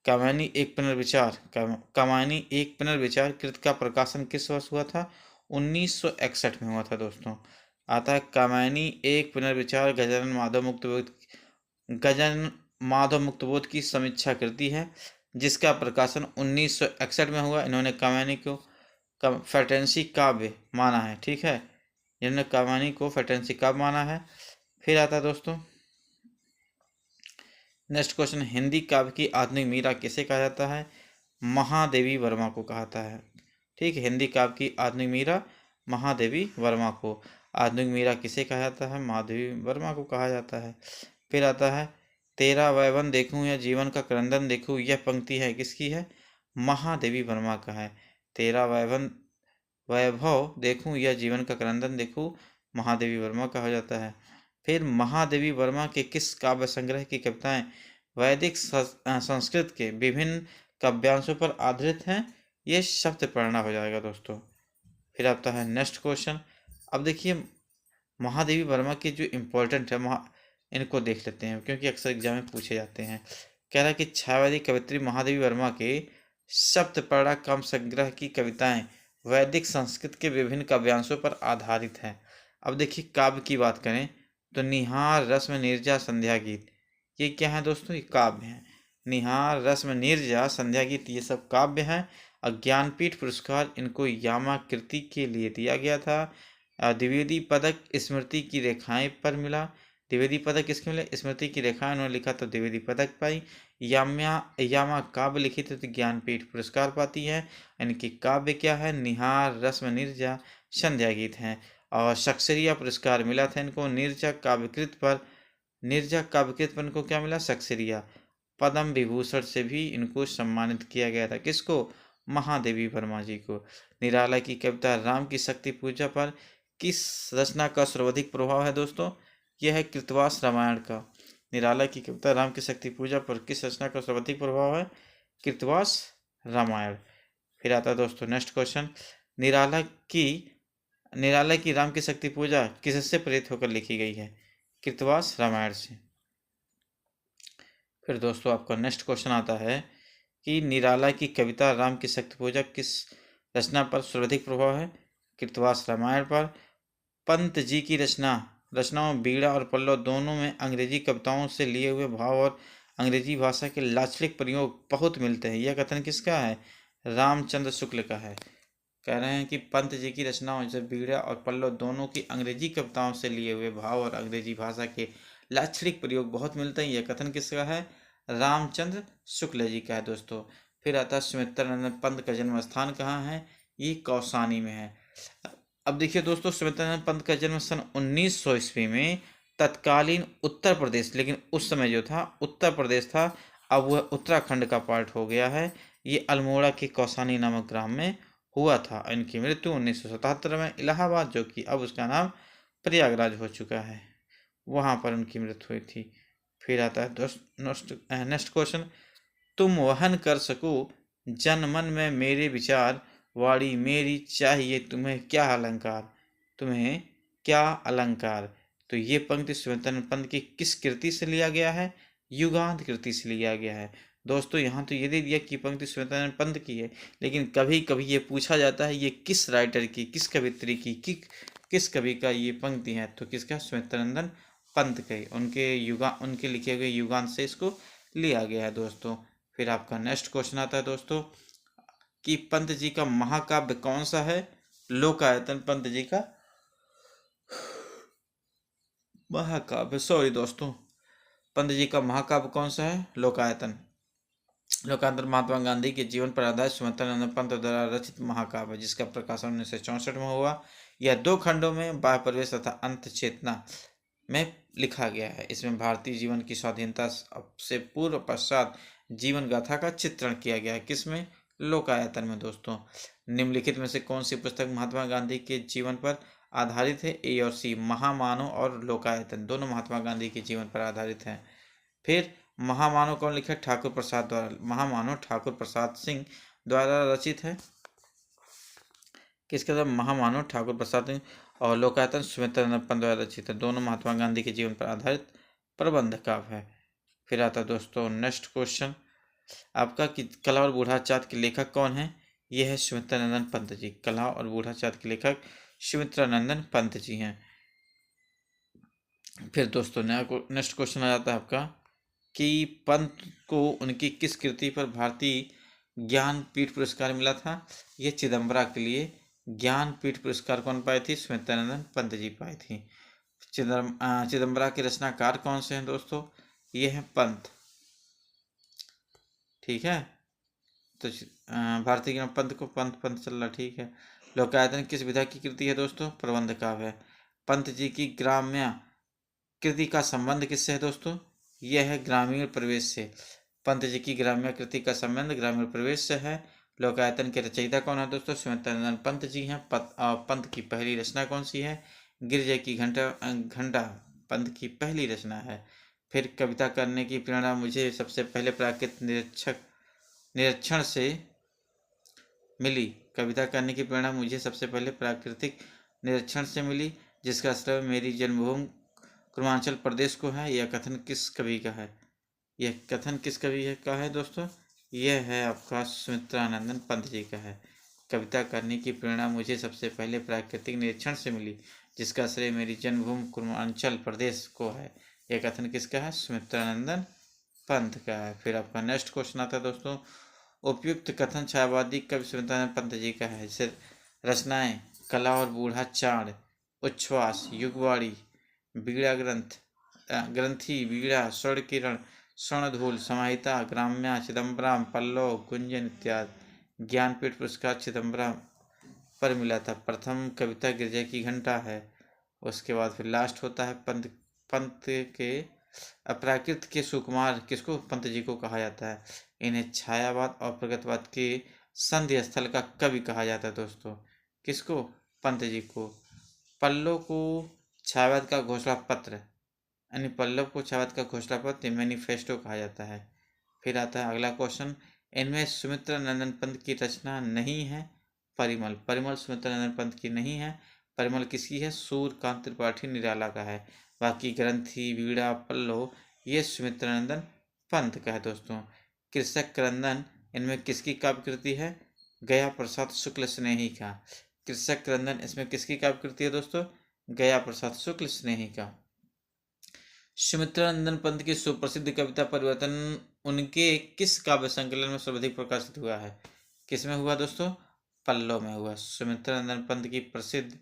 कामायनी एक पुनर्विचार कामायनी एक पुनर्विचार कृत का प्रकाशन किस वर्ष हुआ था? 1961 में हुआ था दोस्तों। आता है कामायनी एक पुनर्विचार गजानन माधव मुक्तबोध की समीक्षा करती है, जिसका प्रकाशन 1961 में हुआ। इन्होंने कामायनी को फैंटेसी काव्य माना है, ठीक है। इन्होंने कामायनी को फैंटेसी काव्य माना है। फिर आता है दोस्तों नेक्स्ट क्वेश्चन, हिंदी काव्य की आधुनिक मीरा किसे कहा जाता है? महादेवी वर्मा को कहता है, ठीक है। हिंदी काव्य की आधुनिक मीरा महादेवी वर्मा को। आधुनिक मीरा किसे कहा जाता है? महादेवी वर्मा को कहा जाता है। फिर आता है तेरा वैभव देखूं या जीवन का क्रंदन देखूं, यह पंक्ति है किसकी है? महादेवी वर्मा का है। तेरा वैभव देखूं या जीवन का क्रंदन देखूं, महादेवी वर्मा का हो जाता है। फिर महादेवी वर्मा के किस काव्य संग्रह की कविताएं वैदिक संस्कृत के विभिन्न काव्यांशों पर आधारित हैं? ये शब्दप्रणा हो जाएगा दोस्तों। फिर आता है नेक्स्ट क्वेश्चन। अब देखिए महादेवी वर्मा के जो इम्पोर्टेंट है इनको देख लेते हैं, क्योंकि अक्सर एग्जाम में पूछे जाते हैं। कह रहा है कि छायावादी कवित्री महादेवी वर्मा के शब्दप्रणा काव्य संग्रह की कविताएं वैदिक संस्कृत के विभिन्न काव्यांशों पर आधारित हैं। अब देखिए काव्य की बात करें तो निहार रस्म नीरजा संध्या गीत, ये क्या है दोस्तों? ये काव्य हैं। निहार रस्म नीरजा संध्या गीत ये सब काव्य हैं। ज्ञानपीठ पुरस्कार इनको यामाकृति के लिए दिया गया था। द्विवेदी पदक स्मृति की रेखाएं पर मिला। द्विवेदी पदक किसके मिले? स्मृति की रेखाएं उन्होंने लिखा तो द्विवेदी पदक पाई। यामा काव्य लिखित तो ज्ञानपीठ पुरस्कार पाती है। इनकी काव्य क्या है? निहार रस्म नीरजा संध्या गीत हैं। और सक्सेरिया पुरस्कार मिला था इनको नीरजा काव्यकृत पर इनको क्या मिला? सक्सेरिया। पद्म विभूषण से भी इनको सम्मानित किया गया था। किसको? महादेवी वर्मा जी को। निराला की कविता राम की शक्ति पूजा पर किस रचना का सर्वाधिक प्रभाव है दोस्तों? यह है कृतवास रामायण का। निराला की कविता राम की शक्ति पूजा पर किस रचना का सर्वाधिक प्रभाव है? कृतवास रामायण। फिर आता है दोस्तों नेक्स्ट क्वेश्चन, निराला की राम की शक्ति पूजा किससे प्रेरित होकर लिखी गई है? कृतवास रामायण से। फिर दोस्तों आपका नेक्स्ट क्वेश्चन आता है कि निराला की कविता राम की शक्ति पूजा किस रचना पर सर्वाधिक प्रभाव है? कृतवास रामायण पर। पंत जी की रचनाओं बीड़ा और पल्लव दोनों में अंग्रेजी कविताओं से लिए हुए भाव और अंग्रेजी भाषा के लाक्षणिक प्रयोग बहुत मिलते हैं। यह कथन किसका है? रामचंद्र शुक्ल का है। कह रहे हैं कि पंत जी की रचनाओं जैसे बीड़ा और पल्लव दोनों की अंग्रेजी कविताओं से लिए हुए भाव और अंग्रेजी भाषा के लाक्षणिक प्रयोग बहुत मिलते हैं। यह कथन किसका है? रामचंद्र शुक्ल जी का है दोस्तों। फिर आता है सुमित्रानंद पंत का जन्म स्थान कहाँ है? ये कौसानी में है। अब देखिए दोस्तों सुमित्रानंद पंत का जन्म सन 1900 ईस्वी में तत्कालीन उत्तर प्रदेश, लेकिन उस समय जो था उत्तर प्रदेश था, अब वह उत्तराखंड का पार्ट हो गया है। ये अल्मोड़ा के कौसानी नामक ग्राम में हुआ था। इनकी मृत्यु 1977 में इलाहाबाद, जो कि अब उसका नाम प्रयागराज हो चुका है, वहाँ पर उनकी मृत्यु हुई थी। फिर आता है नेक्स्ट क्वेश्चन, तुम वहन कर सको जन मन में मेरे विचार, वाणी मेरी चाहिए तुम्हें क्या अलंकार, तुम्हें क्या अलंकार। तो ये पंक्ति सुमित्रानंद पंत की किस कृति से लिया गया है? युगांत कृति से लिया गया है दोस्तों। यहाँ तो ये दे दिया कि पंक्ति सुमित्रानंद पंत की है, लेकिन कभी कभी ये पूछा जाता है ये किस राइटर की, किस कवित्री की, किस कवि का ये पंक्ति है? तो किसका? सुमित्रानंद पंत के, उनके लिखे हुए युगांत से इसको लिया गया है दोस्तों। फिर आपका नेक्स्ट क्वेश्चन आता है दोस्तों कि पंत जी का महाकाव्य कौन सा है? लोकायतन पंत जी का महाकाव्य, सॉरी दोस्तों, पंत जी का महाकाव्य कौन सा है? लोकायतन। लोकायतन महात्मा गांधी के जीवन पर आधारित सुमित्रानंद पंत द्वारा रचित महाकाव्य, जिसका प्रकाशन 1964 में हुआ। यह 2 खंडों में बाह्य प्रवेश तथा अंत चेतना में लिखा गया है। इसमें भारतीय जीवन की स्वाधीनता से पूर्व पश्चात जीवन गाथा का चित्रण किया गया है। किसमें? लोकायतन में दोस्तों। निम्नलिखित में से कौन सी पुस्तक महात्मा गांधी के जीवन पर आधारित है? ए और सी, महामानव और लोकायतन दोनों महात्मा गांधी के जीवन पर आधारित हैं। फिर महामानव कौन लिखा है? ठाकुर प्रसाद द्वारा। महामानव ठाकुर प्रसाद सिंह द्वारा रचित है। किसके द्वारा? महामानव ठाकुर प्रसाद सिंह। और लोकायतन सुमित्रानंद पंत द्वारा रचित है। दोनों महात्मा गांधी के जीवन पर आधारित प्रबंध काव्य है। फिर आता है दोस्तों नेक्स्ट क्वेश्चन आपका कि कला और बूढ़ा चाँद के लेखक कौन है? यह है सुमित्रानंदन पंत जी। कला और बूढ़ा चाँद के लेखक सुमित्रानंदन पंत जी हैं। फिर दोस्तों नेक्स्ट क्वेश्चन आ जाता है आपका कि पंत को उनकी किस कृति पर भारतीय ज्ञानपीठ पुरस्कार मिला था? यह चिदम्बरा के लिए ज्ञानपीठ पुरस्कार कौन पाई थी? सुमित्रानंदन पंत जी पाई थी। चिदम्बरा के रचनाकार कौन से हैं दोस्तों? ये हैं पंत। ठीक है, तो भारतीय ज्ञान पंत को पंत पंत चल रहा, ठीक है। लोकायतन किस विधा की कृति है दोस्तों? प्रबंध काव्य है। पंत जी की ग्राम्य कृति का संबंध किससे है दोस्तों? यह है ग्रामीण प्रवेश से। पंत जी की ग्राम्य कृति का संबंध ग्रामीण प्रवेश से है। लोकायतन के रचयिता कौन है दोस्तों? सुमित्रानंदन पंत जी हैं। पंत की पहली रचना कौन सी है? गिरजे की घंटा पंत की पहली रचना है। फिर कविता करने की प्रेरणा मुझे सबसे पहले प्राकृतिक निरीक्षण से मिली। कविता करने की प्रेरणा मुझे सबसे पहले प्राकृतिक निरीक्षण से मिली, जिसका श्रय मेरी जन्मभूमि पूर्वांचल प्रदेश को है। यह कथन किस कवि का है? यह कथन किस कवि का है दोस्तों? यह है आपका सुमित्रानंदन पंत जी का है। कविता करने की प्रेरणा मुझे सबसे पहले प्राकृतिक निरीक्षण से मिली, जिसका श्रेय मेरी जन्मभूमि पूर्वांचल प्रदेश को है। यह कथन किसका है? सुमित्रानंदन पंत का है। फिर आपका नेक्स्ट क्वेश्चन आता है दोस्तों, उपयुक्त कथन छायावादी कवि सुमित्रानंद पंत जी का है। जैसे रचनाएं कला और बूढ़ा चाँद, उच्छ्वास, युगवाणी, बीड़ा ग्रंथि, बीड़ा, स्वर्ण किरण, स्वर्णधूल, समाहिता, ग्राम्या, चिदम्बरम, पल्लव, गुंजन इत्यादि। ज्ञानपीठ पुरस्कार चिदम्बरम पर मिला था। प्रथम कविता गिरजे की घंटा है। उसके बाद फिर लास्ट होता है पंत के अपराकृत के सुकुमार किसको? पंत जी को कहा जाता है। इन्हें छायावाद और प्रगतवाद के संधि स्थल का कवि कहा जाता है दोस्तों। किसको? पंत जी को। पल्लव को छायावाद का घोषणा पत्र यानी पल्लव को छायावाद का घोषणा पत्र मैनिफेस्टो कहा जाता है। फिर आता है अगला क्वेश्चन, इनमें सुमित्रानंदन पंत की रचना नहीं है। परिमल, परिमल सुमित्रानंदन पंत की नहीं है। परिमल किसकी है? सूर्यकांत त्रिपाठी निराला का है। बाकी ग्रंथि, बीड़ा, पल्लव ये सुमित्रानंदन पंत का है दोस्तों। कृषक क्रंदन इनमें किसकी काव्य कृति है? गया प्रसाद शुक्ल स्नेही का। कृषक क्रंदन इसमें किसकी काव्य कृति है दोस्तों? गया प्रसाद शुक्ल स्नेही का। सुमित्रानंदन पंत की सुप्रसिद्ध कविता परिवर्तन उनके किस काव्य संकलन में सर्वाधिक प्रकाशित हुआ है? किसमें हुआ दोस्तों? पल्लव में हुआ। सुमित्रानंदन पंत की प्रसिद्ध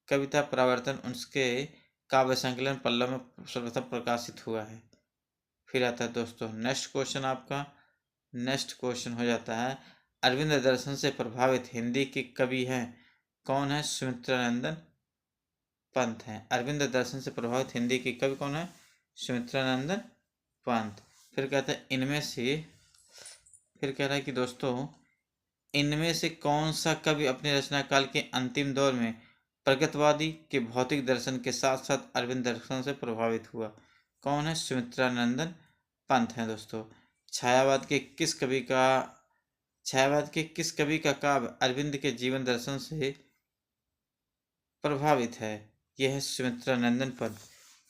कविता परिवर्तन उसके काव्य संकलन पल्लव में सर्वप्रथम प्रकाशित हुआ है। फिर आता है दोस्तों नेक्स्ट क्वेश्चन आपका। नेक्स्ट क्वेश्चन हो जाता है, अरविंद दर्शन से प्रभावित हिंदी के कवि हैं कौन है? सुमित्रानंदन पंत हैं। अरविंद दर्शन से प्रभावित हिंदी के कवि कौन है? सुमित्रानंदन पंत। फिर कहता है इनमें से, फिर कह रहा है कि दोस्तों इनमें से कौन सा कवि अपने रचना काल के अंतिम दौर में प्रगतवादी के भौतिक दर्शन के साथ साथ अरविंद दर्शन से प्रभावित हुआ? कौन है? सुमित्रानंदन पंत हैं दोस्तों। छायावाद के किस कवि का काव्य अरविंद के जीवन दर्शन से प्रभावित है? यह है सुमित्रानंदन पंत।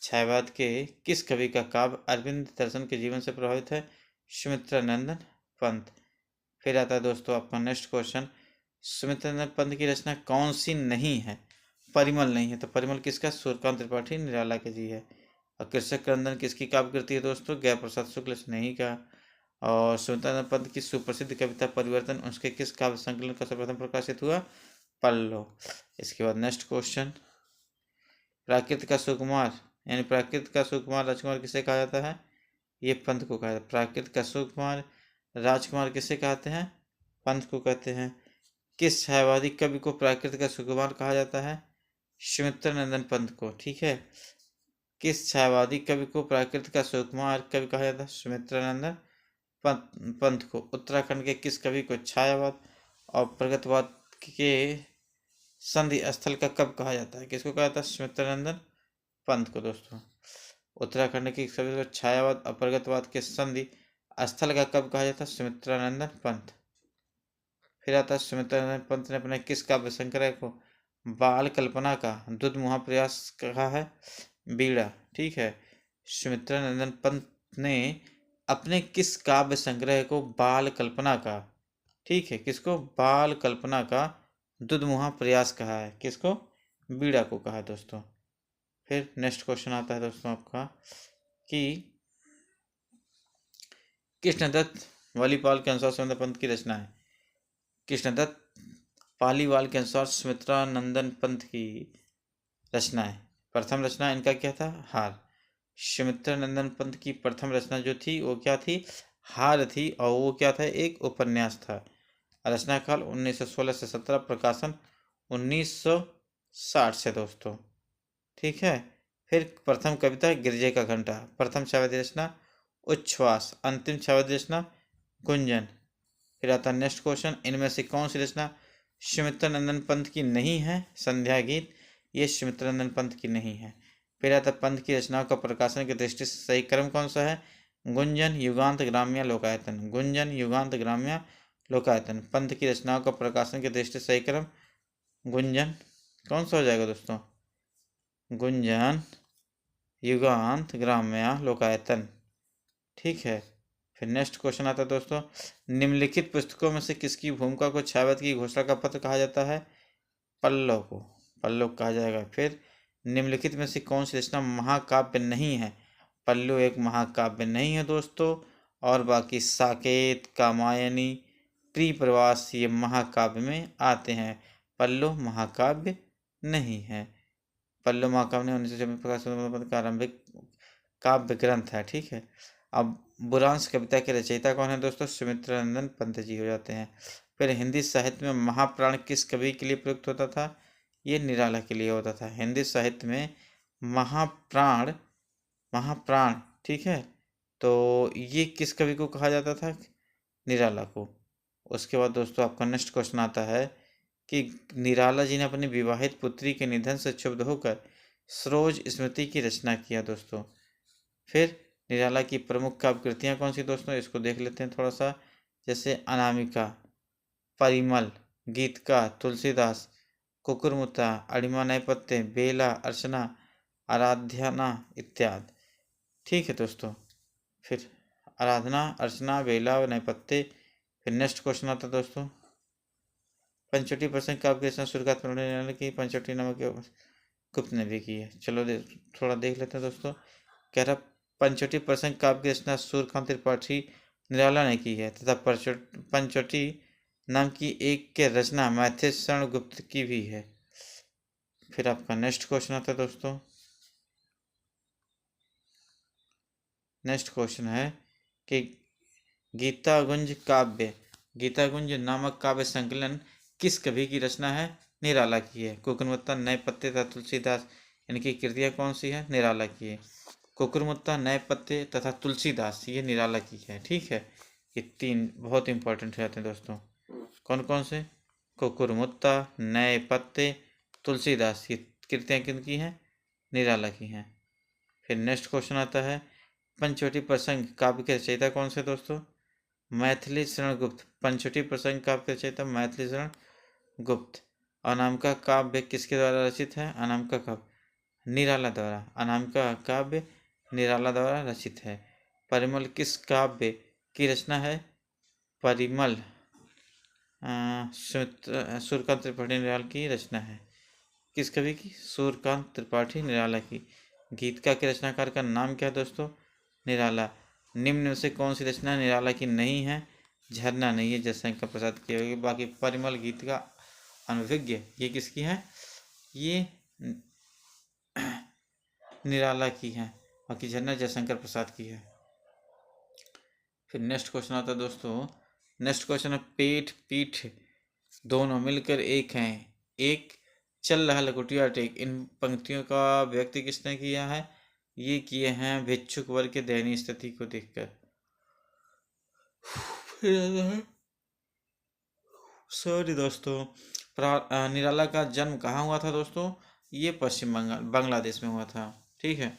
छायावाद के किस कवि का काव्य अरविंद दर्शन के जीवन से प्रभावित है? सुमित्रानंदन पंत। फिर आता है दोस्तों आपका नेक्स्ट क्वेश्चन, सुमित्रानंदन पंत की रचना कौन सी नहीं है? परिमल नहीं है। तो परिमल किसका? सूर्यकांत त्रिपाठी निराला के जी है। और कृषक क्रंदन किसकी काव्य कृति है दोस्तों? गया प्रसाद शुक्ल स्नेही का। और सुमित्रानंदन पंत की सुप्रसिद्ध कविता परिवर्तन उसके किस काव्य संकलन का सर्वप्रथम प्रकाशित हुआ? पल्लव। इसके बाद नेक्स्ट क्वेश्चन, प्राकृत का सुकुमार यानी प्राकृत का सुकुमार राजकुमार किसे कहा जाता है? ये पंत को कहा जाता है। प्राकृत का सुकुमार राजकुमार किसे कहते हैं? पंत को कहते हैं। किस छायावादी कवि को प्राकृत का सुकुमार कहा जाता है? सुमित्रानंदन पंत को। ठीक है, किस छायावादी कवि को प्राकृत का सुकुमार कवि कहा जाता है? सुमित्रानंदन पंत को। उत्तराखंड के किस कवि को छायावाद और प्रगतवाद के संधि स्थल का कवि कहा जाता है? किसको कहा जाता है? सुमित्रानंदन पंत को दोस्तों। उत्तराखंड की सभी को छायावाद अपरगतवाद के संधि स्थल का कब कहा जाता है? सुमित्रानंदन पंत। फिर आता है सुमित्रानंदन पंत ने अपने किस काव्य संग्रह को बाल कल्पना का दुधमुहा प्रयास कहा है? बीड़ा। ठीक है, सुमित्रानंदन पंत ने अपने किस काव्य संग्रह को बाल कल्पना का, ठीक है, किसको? बाल कल्पना का दुधमुहा प्रयास कहा है। किसको? बीड़ा को कहा है दोस्तों। फिर नेक्स्ट क्वेश्चन आता है दोस्तों आपका कि कृष्णदत्त वालीपाल के अनुसार सुमित्रा पंत की रचना है। कृष्णदत्त पालीवाल के अनुसार सुमित्रानंदन पंत की रचना है। प्रथम रचना इनका क्या था? हार। सुमित्रानंदन पंत की प्रथम रचना जो थी वो क्या थी? हार थी, और वो क्या था? एक उपन्यास था। रचना काल 1916 से 17, प्रकाशन 1960 से दोस्तों। ठीक है। फिर प्रथम कविता गिरजे का घंटा। प्रथम छायावादी रचना उच्छ्वास। अंतिम छायावादी रचना गुंजन। फिर आता है नेक्स्ट क्वेश्चन, इनमें से कौन सी रचना सुमित्रानंदन पंत की नहीं है? संध्या गीत, ये सुमित्रानंदन पंत की नहीं है। फिर आता है पंत की रचनाओं का प्रकाशन की दृष्टि से सही क्रम कौन सा है? गुंजन, युगांत, ग्राम्य, लोकायतन। गुंजन, युगांत, ग्राम्य, लोकायतन। पंत की रचनाओं का प्रकाशन की दृष्टि से सही क्रम गुंजन। कौन सा हो जाएगा दोस्तों? गुंजन, युगांत, ग्राम्य, लोकायतन। ठीक है। फिर नेक्स्ट क्वेश्चन आता है दोस्तों, निम्नलिखित पुस्तकों में से किसकी भूमिका को छायावाद की घोषणा का पत्र कहा जाता है? पल्लव को। पल्लव कहा जाएगा। फिर निम्नलिखित में से कौन सी रचना महाकाव्य नहीं है? पल्लव एक महाकाव्य नहीं है दोस्तों, और बाकी साकेत, कामायनी, प्रिय प्रवास ये महाकाव्य में आते हैं। पल्लव महाकाव्य नहीं है। पल्लव महाकाव्य ने 1926 प्रकाशित का आरंभिक काव्य ग्रंथ है। ठीक है। अब बुरांश कविता के रचयिता कौन है दोस्तों? सुमित्रानंदन पंत जी हो जाते हैं। फिर हिंदी साहित्य में महाप्राण किस कवि के लिए प्रयुक्त होता था? ये निराला के लिए होता था। हिंदी साहित्य में महाप्राण, महाप्राण, ठीक है, तो ये किस कवि को कहा जाता था? निराला को। उसके बाद दोस्तों आपका नेक्स्ट क्वेश्चन आता है कि निराला जी ने अपनी विवाहित पुत्री के निधन से क्षुब्ध होकर सरोज स्मृति की रचना किया दोस्तों। फिर निराला की प्रमुख काव्य कृतियाँ कौन सी दोस्तों? इसको देख लेते हैं थोड़ा सा। जैसे अनामिका, परिमल, गीतका, तुलसीदास, कुकुरमुत्ता, अणिमा नैपत्य, बेला, अर्चना, आराधना इत्यादि। ठीक है दोस्तों। फिर आराधना, अर्चना, बेला और नैपत्य। फिर नेक्स्ट क्वेश्चन आता है दोस्तों, पंचवटी प्रसंग काव्य की रचना सूर्यकांत निराला की पंचवटी नामक गुप्त ने भी की है। चलो थोड़ा देख लेते हैं दोस्तों। कह रहा पंचवटी प्रसंग काव्य की रचना सूर्यकांत त्रिपाठी निराला ने की है, तथा पंचवटी नाम की एक के रचना मैथिली शरण गुप्त की भी है। फिर आपका नेक्स्ट क्वेश्चन आता है दोस्तों। नेक्स्ट क्वेश्चन है कि गीतागुंज काव्य, गीतागुंज नामक काव्य संकलन किस कवि की रचना है? निराला की है। कुकुरमुत्ता, नैपत्य तथा तुलसीदास, इनकी कृतियाँ कौन सी है? निराला की है। कुकुरमुत्ता, नैपत्य तथा तुलसीदास ये निराला की है। ठीक है। ये तीन बहुत इंपॉर्टेंट रहते हैं दोस्तों। कौन कौन से? कुकुरमुत्ता, नैपत्य, तुलसीदास, ये कृतियाँ किनकी हैं? निराला की हैं। फिर नेक्स्ट क्वेश्चन आता है, पंचवटी प्रसंग काव्य के रचयिता कौन से दोस्तों? मैथिली शरण गुप्त। पंचवटी प्रसंग काव्य के रचयिता मैथिली शरण गुप्त। अनामिका काव्य किसके द्वारा रचित है? अनामिका काव्य निराला द्वारा। अनामिका काव्य निराला द्वारा रचित है। परिमल किस काव्य की रचना है? परिमल सूर्यकांत त्रिपाठी निराला की रचना है। किस कवि की? सूर्यकांत त्रिपाठी निराला की। गीतका के रचनाकार का नाम क्या है दोस्तों? निराला। निम्न में से कौन सी रचना निराला की नहीं है? झरना नहीं है, जयशंकर प्रसाद की होगी। बाकी परिमल, गीतका, अनभिज्ञ ये किसकी है? ये निराला की है। बाकी झरना जयशंकर प्रसाद की है। फिर नेक्स्ट क्वेश्चन आता है दोस्तों। नेक्स्ट क्वेश्चन है, पेट पीठ दोनों मिलकर एक हैं, एक चल रहा लकुटिया टेक, इन पंक्तियों का व्यक्ति किसने किया है? ये किए हैं भिक्षुक वर्ग के दयनीय स्थिति को देखकर। सॉरी दोस्तों, निराला का जन्म कहाँ हुआ था दोस्तों? ये पश्चिम बंगाल, बांग्लादेश में हुआ था। ठीक है।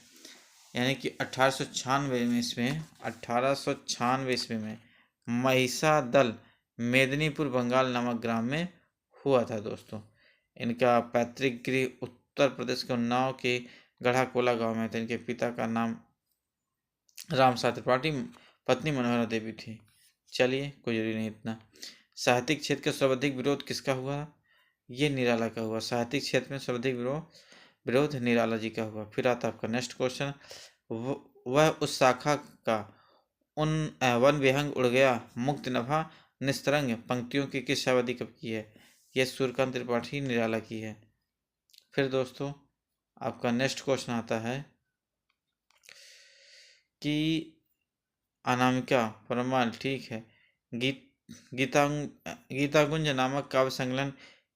यानी कि 1896 में इसमें 1896 ईस्वी में महिषा दल मेदिनीपुर बंगाल नामक ग्राम में हुआ था दोस्तों। इनका पैतृक गृह उत्तर प्रदेश के उन्नाव के गढ़ा कोला गांव में था। इनके पिता का नाम रामसार त्रिपाठी, पत्नी मनोहरा देवी थी। चलिए, कोई जरूरी नहीं इतना। साहित्यिक क्षेत्र का सर्वाधिक विरोध किसका हुआ? ये निराला का हुआ। साहित्यिक क्षेत्र में सर्वाधिक विरोध निराला जी का हुआ। फिर आता है आपका नेक्स्ट क्वेश्चन, वह उस शाखा का उन वन विहंग उड़ गया मुक्त नभा निस्तरंग पंक्तियों की किस शताब्दी कब की है? यह सूर्यकांत त्रिपाठी निराला की है। फिर दोस्तों आपका नेक्स्ट क्वेश्चन आता है कि अनामिका परमाल, ठीक है, गीतागुंज नामक काव्य संकलन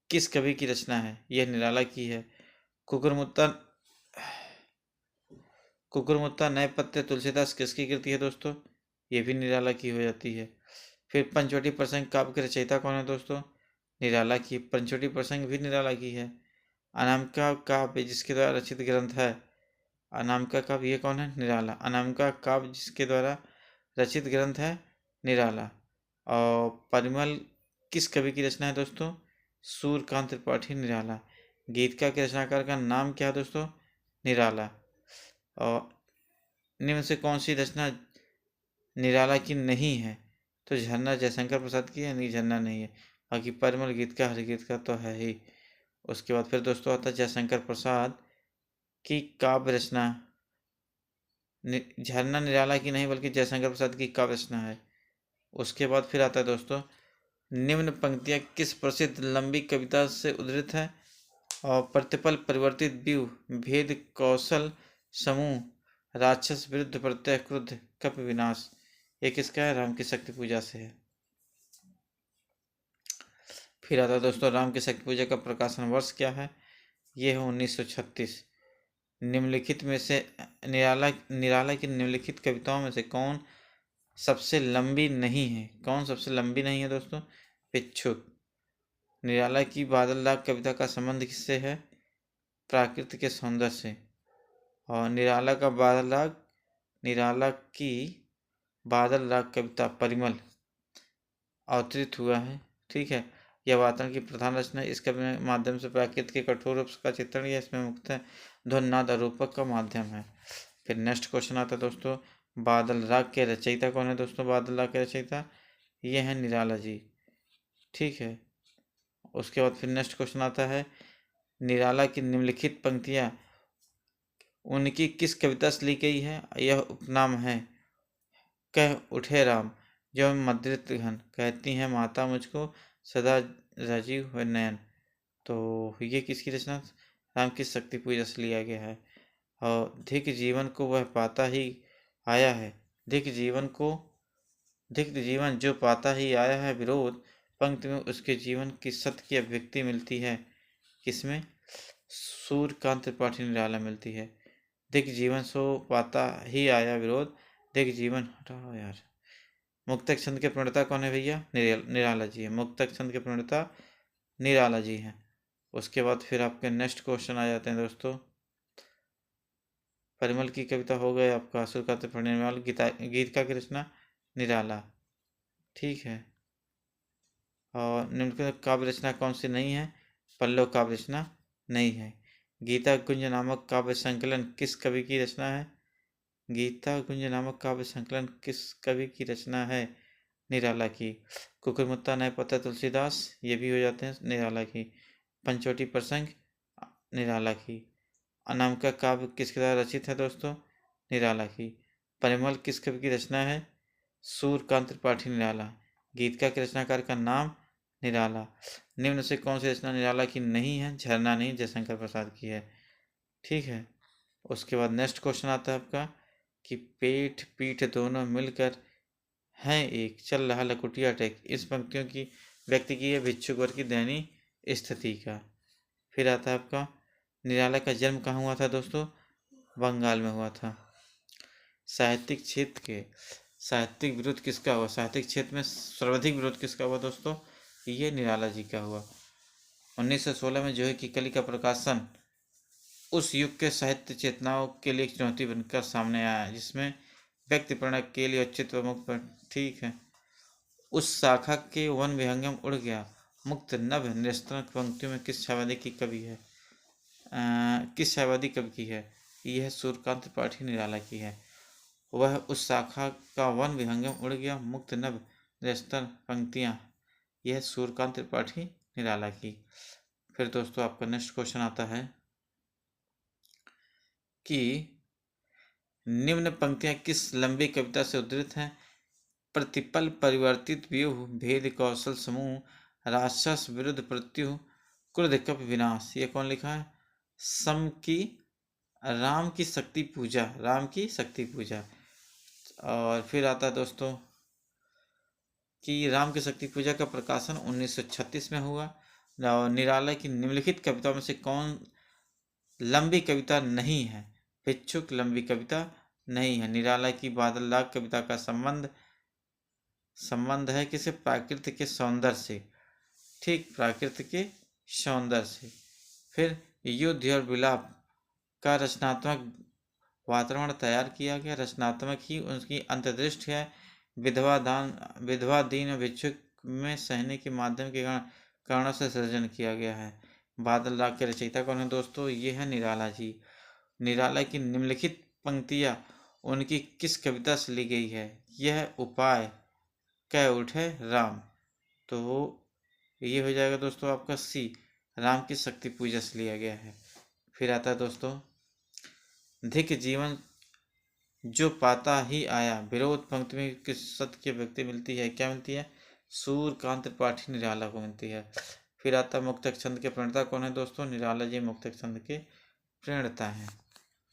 किस कवि की रचना है? यह निराला की है। कुकुरमुत्ता नए पत्ते तुलसीदास किसकी कृति है दोस्तों? ये भी निराला की हो जाती है। फिर पंचवटी प्रसंग काव्य के रचयिता कौन है दोस्तों? निराला की। पंचवटी प्रसंग भी निराला की है। अनामिका काव्य जिसके द्वारा रचित ग्रंथ है, अनामिका काव्य ये कौन है? निराला। अनामिका काव्य जिसके द्वारा रचित ग्रंथ है, निराला। और परिमल किस कवि की रचना है दोस्तों? सूर्यकांत त्रिपाठी, निराला। गीतिका के रचनाकार का नाम क्या है दोस्तों? निराला। और निम्न से कौन सी रचना निराला की नहीं है? तो झरना जयशंकर प्रसाद की है, नहीं झरना नहीं है। बाकी परिमल गीत का, हर गीत का तो है ही। उसके बाद फिर दोस्तों आता है जयशंकर प्रसाद की काव्य रचना। झरना निराला की नहीं बल्कि जयशंकर प्रसाद की काव्य रचना है। उसके बाद फिर आता है दोस्तों, निम्न पंक्तियां किस प्रसिद्ध लंबी कविता से उद्धृत है? और प्रतिपल परिवर्तित व्यू भेद कौशल समूह राक्षस विरुद्ध प्रत्यय क्रुद्ध कप विनाश, ये किसका है? राम की शक्ति पूजा से है। फिर आता है दोस्तों, राम की शक्ति पूजा का प्रकाशन वर्ष क्या है? ये है 1936। निम्नलिखित में से निराला की निम्नलिखित कविताओं में से कौन सबसे लंबी नहीं है? कौन सबसे लंबी नहीं है दोस्तों? पिच्छुक। निराला की बादल राग कविता का संबंध किससे है? प्राकृत के सौंदर्य से। और निराला की बादल राग कविता परिमल अवतरित हुआ है, ठीक है। यह वातावरण की प्रधान रचना है। इस कवि के माध्यम से प्रकृति के कठोर रूप का चित्रण या इसमें मुक्त ध्वनि नाद रूपक का माध्यम है। फिर नेक्स्ट क्वेश्चन आता है दोस्तों, बादल राग के रचयिता कौन है दोस्तों? बादल राग के रचयिता ये है निराला जी, ठीक है। उसके बाद फिर नेक्स्ट क्वेश्चन आता है, निराला की निम्नलिखित पंक्तियां उनकी किस कविता से ली गई है? यह उपनाम है। कह उठे राम जो मद्रित घन, कहती हैं माता मुझको सदा राजीव व नयन। तो ये किसकी रचना? राम की शक्ति पूजा से लिया गया है। और धिक जीवन को वह पाता ही आया है, धिक जीवन जो पाता ही आया है विरोध पंक्ति में उसके जीवन की सत्य की अभिव्यक्ति मिलती है। किसमें? सूर्यकांत त्रिपाठी निराला मिलती है। धिक जीवन सो पाता ही आया विरोध, धिक जीवन, हटाओ यार। मुक्तक छंद के प्रणेता कौन है भैया? निराला जी है। मुक्तक छंद के प्रणेता निराला जी हैं। उसके बाद फिर आपके नेक्स्ट क्वेश्चन आ जाते हैं दोस्तों, परिमल की कविता हो गए आपका सूर्यकांत त्रिपाठी निराला, गीतिका की रचना निराला, ठीक है। और निम्नलिखित काव्य रचना कौन सी नहीं है? पल्लव काव्य रचना नहीं है। गीता गुंज नामक काव्य संकलन किस कवि की रचना है? गीता गुंज नामक काव्य संकलन किस कवि की रचना है? निराला की। कुकुरमुत्ता नए पत्ते तुलसीदास ये भी हो जाते हैं निराला की। पंचवटी प्रसंग निराला की। अनामिका काव्य किसके द्वारा रचित है दोस्तों? निराला की। परिमल किस कवि की रचना है? सूर्यकांत त्रिपाठी, निराला। गीतिका के रचनाकार का नाम निराला। निम्न से कौन सी रचना निराला की नहीं है? झरना नहीं, जयशंकर प्रसाद की है, ठीक है। उसके बाद नेक्स्ट क्वेश्चन आता है आपका कि पेट पीठ दोनों मिलकर हैं एक, चल रहा लकुटिया टेक, इस पंक्तियों की व्यक्ति की है भिक्षुक वर्ग की दयनीय स्थिति का। फिर आता है आपका, निराला का जन्म कहाँ हुआ था दोस्तों? बंगाल में हुआ था। साहित्यिक क्षेत्र के साहित्यिक विरोध किसका हुआ? साहित्यिक क्षेत्र में सर्वाधिक विरोध किसका हुआ दोस्तों? ये निराला जी का हुआ। 1916 में जो है कि कली का प्रकाशन उस युग के साहित्य चेतनाओं के लिए एक चुनौती बनकर सामने आया, जिसमें व्यक्ति प्रेरणा अकेली और चित्त मुक्त पर ठीक है। उस शाखा के वन विहंगम उड़ गया, मुक्त नभ निस्तरण पंक्तियों में किस छायावादी की कवि है? किस छायावादी कवि की है? यह सूर्यकांत त्रिपाठी निराला की है। वह उस शाखा का वन विहंगम उड़ गया, मुक्त नभ निस्तरण पंक्तियां, यह सूर्यकांत त्रिपाठी निराला की। फिर दोस्तों आपका नेक्स्ट क्वेश्चन आता है कि निम्न पंक्तियां किस लंबी कविता से उद्धृत हैं? प्रतिपल परिवर्तित व्यूह, भेद कौशल समूह, राक्षस विरुद्ध प्रत्यु, क्रोध कप विनाश, ये कौन लिखा है? सम की राम की शक्ति पूजा, राम की शक्ति पूजा। और फिर आता है दोस्तों कि राम की शक्ति पूजा का प्रकाशन 1936 में हुआ। और निराला की निम्नलिखित कविताओं में से कौन लंबी कविता नहीं है? भिक्षुक लंबी कविता नहीं है। निराला की बादल राग कविता का संबंध है किसे? प्राकृतिक के सौंदर्य से, ठीक, प्राकृतिक के सौंदर्य से। फिर युद्ध और विलाप का रचनात्मक वातावरण तैयार किया गया, रचनात्मक ही उनकी अंतर्दृष्टि है। विधवा दीन और भिक्षुक में सहने के माध्यम के कारणों से सृजन किया गया है। बादल राग के रचयिता कौन है दोस्तों? ये है निराला जी। निराला की निम्नलिखित पंक्तियां उनकी किस कविता से ली गई है? यह उपाय कह उठे राम, तो ये हो जाएगा दोस्तों आपका सी, राम की शक्ति पूजा से लिया गया है। फिर आता है दोस्तों धिक जीवन जो पाता ही आया, विरोध पंक्ति में किस सत्य की व्यक्ति मिलती है? क्या मिलती है? सूर्यकांत त्रिपाठी निराला को मिलती है। फिर आता मुक्तक छंद के प्रणेता कौन है दोस्तों? निराला जी मुक्तक छंद के प्रणेता हैं।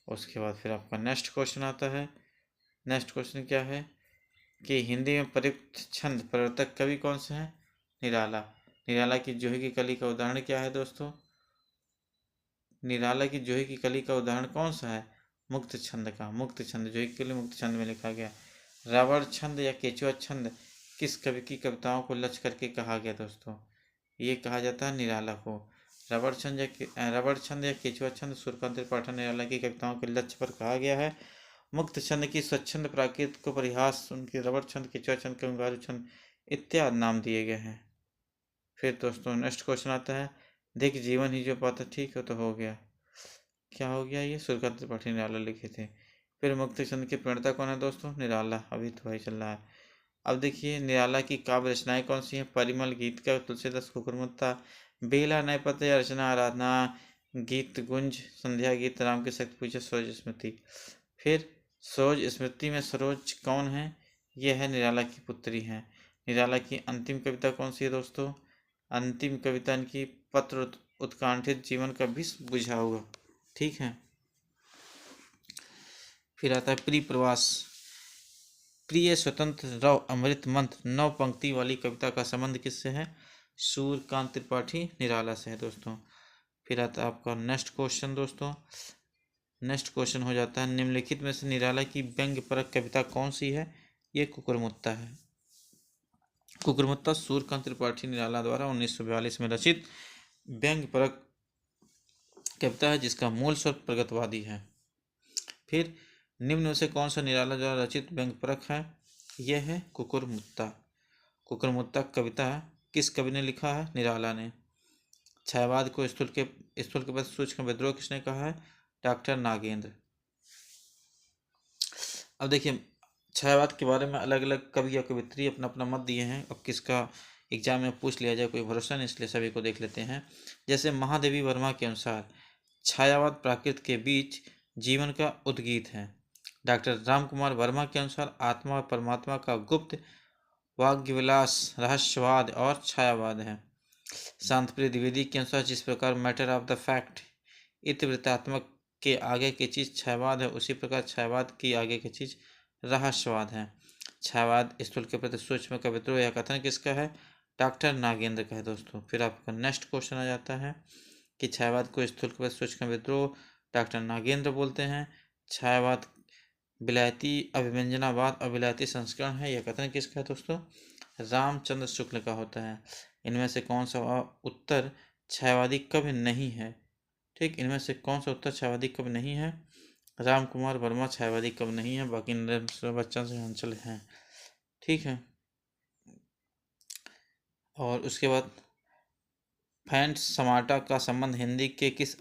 उसके बाद फिर आपका नेक्स्ट क्वेश्चन आता है। नेक्स्ट क्वेश्चन क्या है कि हिंदी में प्रयुक्त छंद प्रवर्तक कवि कौन से हैं? निराला। निराला की जोही की कली का उदाहरण क्या है दोस्तों? निराला की जोही की कली का उदाहरण कौन सा है? मुक्त छंद का। मुक्त छंद, जोही की कली मुक्त छंद में लिखा गया। रबड़ छंद या केचुआ छंद किस कवि की कविताओं को लक्ष्य करके कहा गया दोस्तों? ये कहा जाता है निराला को। रबड़ छंद या केचुआ छंद सूर्यकांत त्रिपाठी निराला की कविताओं के लक्ष्य पर कहा गया है। मुक्त छंद की स्वच्छंद प्राकृत को परिहास, उनके रबड़ छंद, केचुआ छंद, कंगारू छंद इत्यादि नाम दिए गए हैं। फिर दोस्तों नेक्स्ट क्वेश्चन आता है देख जीवन ही जो पाता, ठीक है तो हो गया। क्या हो गया? ये सूर्यकांत त्रिपाठी निराला लिखे थे। फिर मुक्त छंद की प्रणेता कौन है दोस्तों? निराला, अभी तो वही चल रहा है। अब देखिए निराला की काव्य रचनाएं कौन सी हैं? परिमल, गीत का, तुलसीदास, कुकुरमुत्ता, बेला, नयपत, अर्चना, आराधना, गीत गुंज, संध्या गीत, राम की शक्ति पूजा, सरोज स्मृति। फिर सरोज स्मृति में सरोज कौन है? यह है निराला की पुत्री हैं। निराला की अंतिम कविता कौन सी है दोस्तों? अंतिम कविता इनकी पत्र उत्कांठित जीवन का विष बुझा हुआ, ठीक है। फिर आता है प्रिय प्रवास। प्रिय स्वतंत्र रव अमृत मंत्र 9 पंक्ति वाली कविता का संबंध किससे है? सूर्यकांत त्रिपाठी निराला से है दोस्तों। फिर आता है आपका नेक्स्ट क्वेश्चन दोस्तों। नेक्स्ट क्वेश्चन हो जाता है निम्नलिखित में से निराला की व्यंग्यपरक कविता कौन सी है? ये कुकुरमुत्ता है। कुकुरमुत्ता सूर्यकांत त्रिपाठी निराला द्वारा 1942 में रचित व्यंग्यपरक कविता है, जिसका मूल स्वर प्रगतवादी है। फिर निम्न में से कौन सा निराला द्वारा रचित व्यंग्यपरक है? यह है कुकुरमुत्ता। कुकुरमुत्ता कविता किस कवि ने लिखा है? निराला ने। छायावाद को स्थूल के बाद सूक्ष्म विद्रोह किसने कहा है? डॉक्टर नागेंद्र। अब देखिए छायावाद के बारे में अलग अलग कवि या कवित्री अपना अपना मत दिए हैं। अब किसका एग्जाम में पूछ लिया जाए कोई भरोसा नहीं, इसलिए सभी को देख लेते हैं। जैसे महादेवी वर्मा के अनुसार छायावाद प्राकृत के बीच जीवन का उद्गीत है। डॉक्टर रामकुमार वर्मा के अनुसार आत्मा और परमात्मा का गुप्त वाग्विलास रहस्यवाद और छायावाद है। शांतप्रिय द्विवेदी के अनुसार जिस प्रकार मैटर ऑफ द फैक्ट इतिवृत्तात्मक के आगे की चीज छायावाद है, उसी प्रकार छायावाद की आगे की चीज रहस्यवाद है। छायावाद स्थूल के प्रति सूक्ष्म का विद्रोह या कथन किसका है? डॉक्टर नागेंद्र का है दोस्तों। फिर आपका नेक्स्ट क्वेश्चन आ जाता है कि छायावाद को स्थूल के प्रति सूक्ष्म विद्रोह डॉक्टर नागेंद्र बोलते हैं। छायावाद विलायती अभिव्यंजनावाद और विलायती संस्करण है, यह कथन किसका है दोस्तों? रामचंद्र शुक्ल का होता है। इनमें से कौन सा उत्तर छायावादी कवि नहीं है? ठीक, इनमें से कौन सा उत्तर छायावादी कवि नहीं है? राम कुमार वर्मा छायावादी कवि नहीं है, बाकी नरेंद्र बच्चन से अंचल हैं। ठीक है, और उसके बाद फैंट समाटा का संबंध हिंदी के किस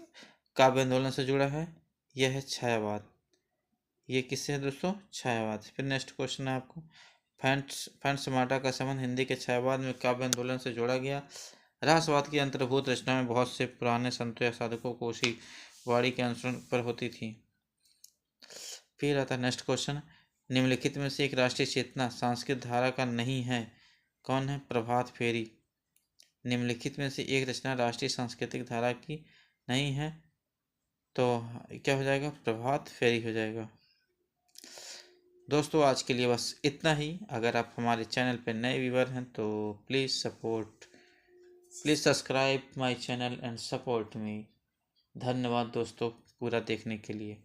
काव्य आंदोलन से जुड़ा है? यह है छायावाद। ये किससे है दोस्तों? छायावाद। फिर नेक्स्ट क्वेश्चन है आपको, फैंट समाटा का संबंध हिंदी के छायावाद में काव्य आंदोलन से जोड़ा गया। रहस्यवाद की अंतर्भूत रचना में बहुत से पुराने संतों या साधकों को उसी वाणी के अनुसरण पर होती थी। फिर आता है नेक्स्ट क्वेश्चन, निम्नलिखित में से एक राष्ट्रीय चेतना सांस्कृतिक धारा का नहीं है, कौन है? प्रभात फेरी। निम्नलिखित में से एक रचना राष्ट्रीय सांस्कृतिक धारा की नहीं है, तो क्या हो जाएगा? प्रभात फेरी हो जाएगा। दोस्तों आज के लिए बस इतना ही। अगर आप हमारे चैनल पर नए व्यूअर हैं तो please subscribe my channel and support me. धन्यवाद दोस्तों पूरा देखने के लिए।